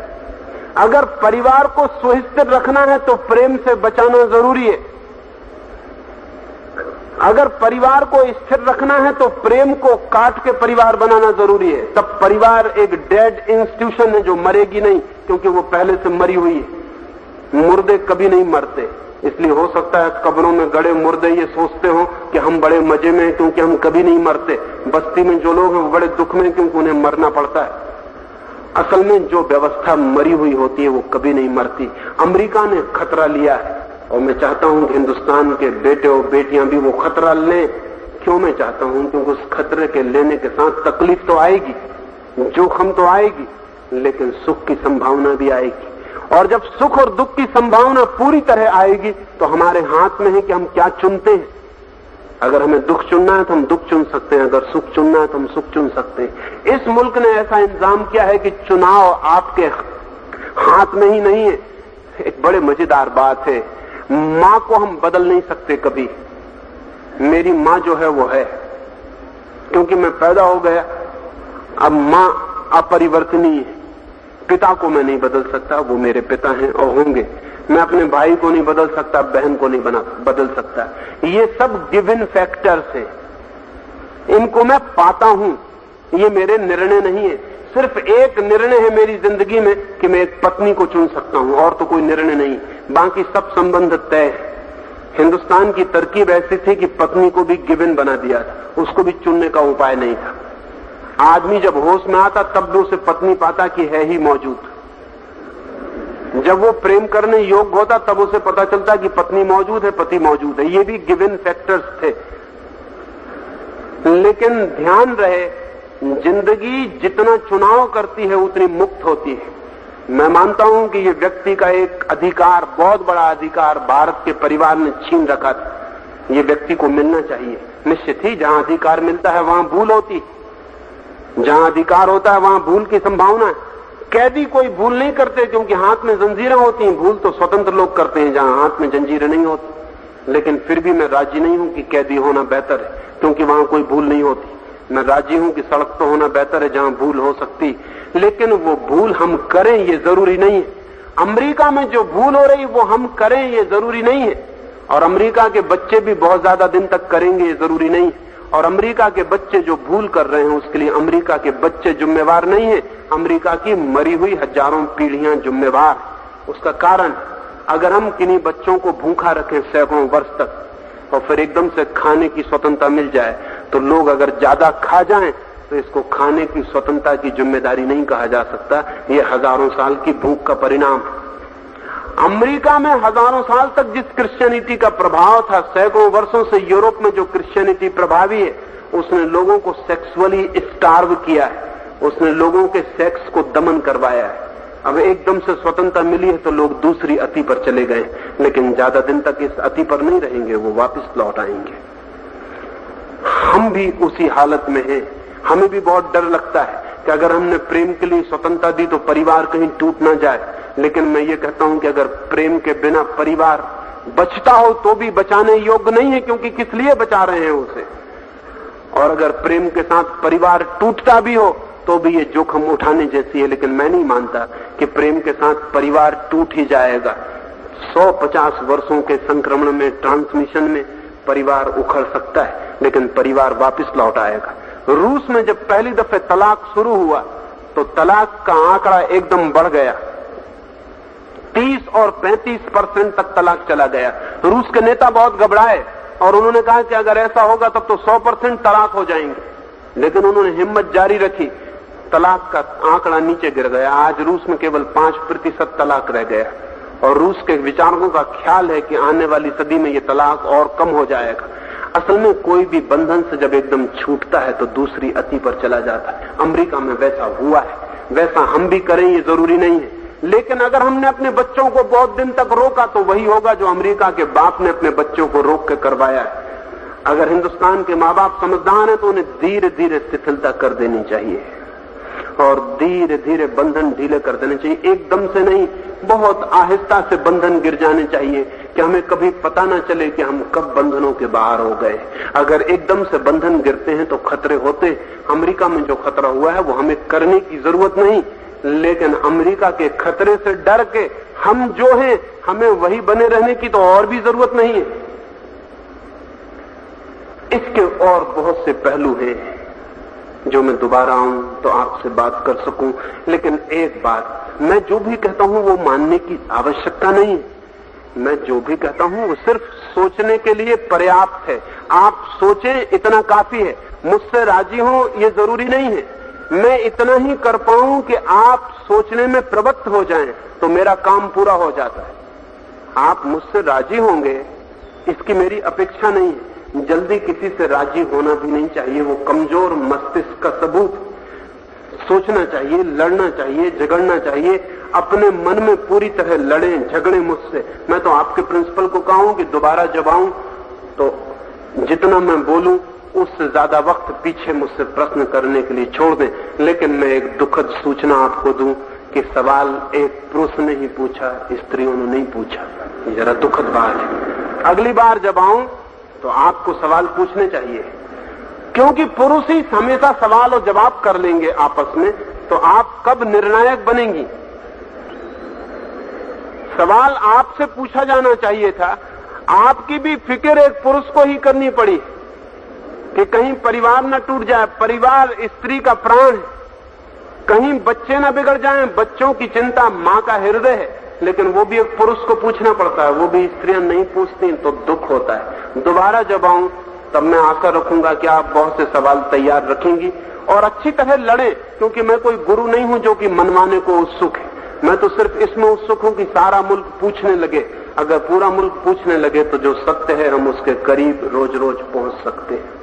अगर परिवार को सुस्थिर रखना है तो प्रेम से बचाना जरूरी है। अगर परिवार को स्थिर रखना है तो प्रेम को काट के परिवार बनाना जरूरी है। तब परिवार एक डेड इंस्टीट्यूशन है जो मरेगी नहीं, क्योंकि वो पहले से मरी हुई है। मुर्दे कभी नहीं मरते, इसलिए हो सकता है कब्रों में गड़े मुर्दे ये सोचते हो कि हम बड़े मजे में हैं क्योंकि हम कभी नहीं मरते। बस्ती में जो लोग हैं वो बड़े दुख में क्योंकि उन्हें मरना पड़ता है। असल में जो व्यवस्था मरी हुई होती है वो कभी नहीं मरती। अमेरिका ने खतरा लिया है और मैं चाहता हूं कि हिंदुस्तान के बेटे और बेटियां भी वो खतरा लें। क्यों मैं चाहता हूं? क्योंकि उस खतरे के लेने के साथ तकलीफ तो आएगी, जोखम तो आएगी, लेकिन सुख की संभावना भी आएगी। और जब सुख और दुख की संभावना पूरी तरह आएगी तो हमारे हाथ में है कि हम क्या चुनते हैं। अगर हमें दुख चुनना है तो हम दुख चुन सकते हैं, अगर सुख चुनना है तो हम सुख चुन सकते हैं। इस मुल्क ने ऐसा इंतजाम किया है कि चुनाव आपके हाथ में ही नहीं है। एक बड़े मजेदार बात है, मां को हम बदल नहीं सकते कभी। मेरी मां जो है वो है, क्योंकि मैं पैदा हो गया। अब मां अपरिवर्तनीय है। पिता को मैं नहीं बदल सकता, वो मेरे पिता हैं और होंगे। मैं अपने भाई को नहीं बदल सकता, बहन को नहीं बदल सकता। ये सब गिवन फैक्टर्स हैं, इनको मैं पाता हूं, ये मेरे निर्णय नहीं है। सिर्फ एक निर्णय है मेरी जिंदगी में कि मैं एक पत्नी को चुन सकता हूं, और तो कोई निर्णय नहीं। बाकी सब संबंध तय है। हिंदुस्तान की तरकीब ऐसी थी कि पत्नी को भी गिवन बना दिया था, उसको भी चुनने का उपाय नहीं था। आदमी जब होश में आता तब भी उसे पत्नी पाता कि है ही मौजूद। जब वो प्रेम करने योग्य होता तब उसे पता चलता कि पत्नी मौजूद है, पति मौजूद है। ये भी गिवन फैक्टर्स थे। लेकिन ध्यान रहे, जिंदगी जितना चुनाव करती है उतनी मुक्त होती है। मैं मानता हूं कि ये व्यक्ति का एक अधिकार, बहुत बड़ा अधिकार भारत के परिवार ने छीन रखा था। ये व्यक्ति को मिलना चाहिए। निश्चित ही जहां अधिकार मिलता है वहां भूल होती, जहां अधिकार होता है वहां भूल की संभावना है। कैदी कोई भूल नहीं करते क्योंकि हाथ में जंजीरें होती हैं। भूल तो स्वतंत्र लोग करते हैं जहां हाथ में जंजीरें नहीं होती। लेकिन फिर भी मैं राजी नहीं हूं कि कैदी होना बेहतर है, क्योंकि वहां कोई भूल नहीं होती। मैं राजी हूं कि सड़क तो होना बेहतर है जहां भूल हो सकती, लेकिन वो भूल हम करें ये जरूरी नहीं है। अमेरिका में जो भूल हो रही वो हम करें ये जरूरी नहीं है, और अमेरिका के बच्चे भी बहुत ज्यादा दिन तक करेंगे ये जरूरी नहीं है। और अमेरिका के बच्चे जो भूल कर रहे हैं उसके लिए अमेरिका के बच्चे जिम्मेवार नहीं है, अमेरिका की मरी हुई हजारों पीढ़ियां जिम्मेवार। उसका कारण, अगर हम किन्हीं बच्चों को भूखा रखें सैकड़ों वर्ष तक और फिर एकदम से खाने की स्वतंत्रता मिल जाए, तो लोग अगर ज्यादा खा जाएं तो इसको खाने की स्वतंत्रता की जिम्मेदारी नहीं कहा जा सकता। ये हजारों साल की भूख का परिणाम है। अमेरिका में हजारों साल तक जिस क्रिश्चियनिटी का प्रभाव था, सैकड़ों वर्षों से यूरोप में जो क्रिश्चियनिटी प्रभावी है, उसने लोगों को सेक्सुअली स्टार्व किया है, उसने लोगों के सेक्स को दमन करवाया है। अब एकदम से स्वतंत्रता मिली है तो लोग दूसरी अति पर चले गए, लेकिन ज्यादा दिन तक इस अति पर नहीं रहेंगे, वो वापस लौट आएंगे। हम भी उसी हालत में हैं। हमें भी बहुत डर लगता है कि अगर हमने प्रेम के लिए स्वतंत्रता दी तो परिवार कहीं टूट ना जाए। लेकिन मैं ये कहता हूं कि अगर प्रेम के बिना परिवार बचता हो तो भी बचाने योग्य नहीं है, क्योंकि किस लिए बचा रहे हैं उसे। और अगर प्रेम के साथ परिवार टूटता भी हो तो भी ये जोखिम उठाने जैसी है। लेकिन मैं नहीं मानता कि प्रेम के साथ परिवार टूट ही जाएगा। 150 वर्षों के संक्रमण में, ट्रांसमिशन में परिवार उखड़ सकता है, लेकिन परिवार वापस लौट आएगा। रूस में जब पहली दफे तलाक शुरू हुआ तो तलाक का आंकड़ा एकदम बढ़ गया, 30 और 35% तक तलाक चला गया। रूस के नेता बहुत घबराए और उन्होंने कहा कि अगर ऐसा होगा तब तो 100% तलाक हो जाएंगे। लेकिन उन्होंने हिम्मत जारी रखी, तलाक का आंकड़ा नीचे गिर गया। आज रूस में केवल 5% तलाक रह गया, और रूस के विचारकों का ख्याल है कि आने वाली सदी में ये तलाक और कम हो जाएगा। असल में कोई भी बंधन से जब एकदम छूटता है तो दूसरी अति पर चला जाता है। अमेरिका में वैसा हुआ है, वैसा हम भी करें ये जरूरी नहीं है। लेकिन अगर हमने अपने बच्चों को बहुत दिन तक रोका तो वही होगा जो अमेरिका के बाप ने अपने बच्चों को रोक के करवाया है। अगर हिंदुस्तान के माँ बाप समझदार हैं तो उन्हें धीरे धीरे शिथिलता कर देनी चाहिए और धीरे धीरे बंधन ढीले कर देने चाहिए। एकदम से नहीं, बहुत आहिस्ता से बंधन गिर जाने चाहिए कि हमें कभी पता ना चले कि हम कब बंधनों के बाहर हो गए। अगर एकदम से बंधन गिरते हैं तो खतरे होते। अमेरिका में जो खतरा हुआ है वो हमें करने की जरूरत नहीं, लेकिन अमेरिका के खतरे से डर के हम जो हैं हमें वही बने रहने की तो और भी जरूरत नहीं है। इसके और बहुत से पहलू हैं जो मैं दोबारा आऊं तो आपसे बात कर सकूं। लेकिन एक बात, मैं जो भी कहता हूं वो मानने की आवश्यकता नहीं है। मैं जो भी कहता हूं वो सिर्फ सोचने के लिए पर्याप्त है। आप सोचें इतना काफी है। मुझसे राजी हो ये जरूरी नहीं है। मैं इतना ही कर पाऊं कि आप सोचने में प्रवृत्त हो जाएं तो मेरा काम पूरा हो जाता है। आप मुझसे राजी होंगे इसकी मेरी अपेक्षा नहीं है। जल्दी किसी से राजी होना भी नहीं चाहिए, वो कमजोर मस्तिष्क का सबूत। सोचना चाहिए, लड़ना चाहिए, झगड़ना चाहिए, अपने मन में पूरी तरह लड़ें, झगड़ें मुझसे। मैं तो आपके प्रिंसिपल को कहूं कि दोबारा जब आऊं तो जितना मैं बोलूं उससे ज्यादा वक्त पीछे मुझसे प्रश्न करने के लिए छोड़ दें। लेकिन मैं एक दुखद सूचना आपको दूं कि सवाल एक पुरुष ने ही पूछा, स्त्रियों ने नहीं पूछा। ये जरा दुखद बात है। अगली बार जब आऊं तो आपको सवाल पूछने चाहिए, क्योंकि पुरुष ही हमेशा सवाल और जवाब कर लेंगे आपस में, तो आप कब निर्णायक बनेंगी? सवाल आपसे पूछा जाना चाहिए था। आपकी भी फिक्र एक पुरुष को ही करनी पड़ी कि कहीं परिवार न टूट जाए। परिवार स्त्री का प्राण है, कहीं बच्चे न बिगड़ जाएं। बच्चों की चिंता मां का हृदय है, लेकिन वो भी एक पुरुष को पूछना पड़ता है, वो भी स्त्रियां नहीं पूछती, तो दुख होता है। दोबारा जब आऊं तब मैं आशा रखूंगा कि आप बहुत से सवाल तैयार रखेंगी और अच्छी तरह लड़ें, क्योंकि मैं कोई गुरु नहीं हूं जो कि मनवाने को उत्सुक है। मैं तो सिर्फ इसमें उत्सुक हूं कि सारा मुल्क पूछने लगे। अगर पूरा मुल्क पूछने लगे तो जो सत्य है हम उसके करीब रोज रोज पहुंच सकते हैं।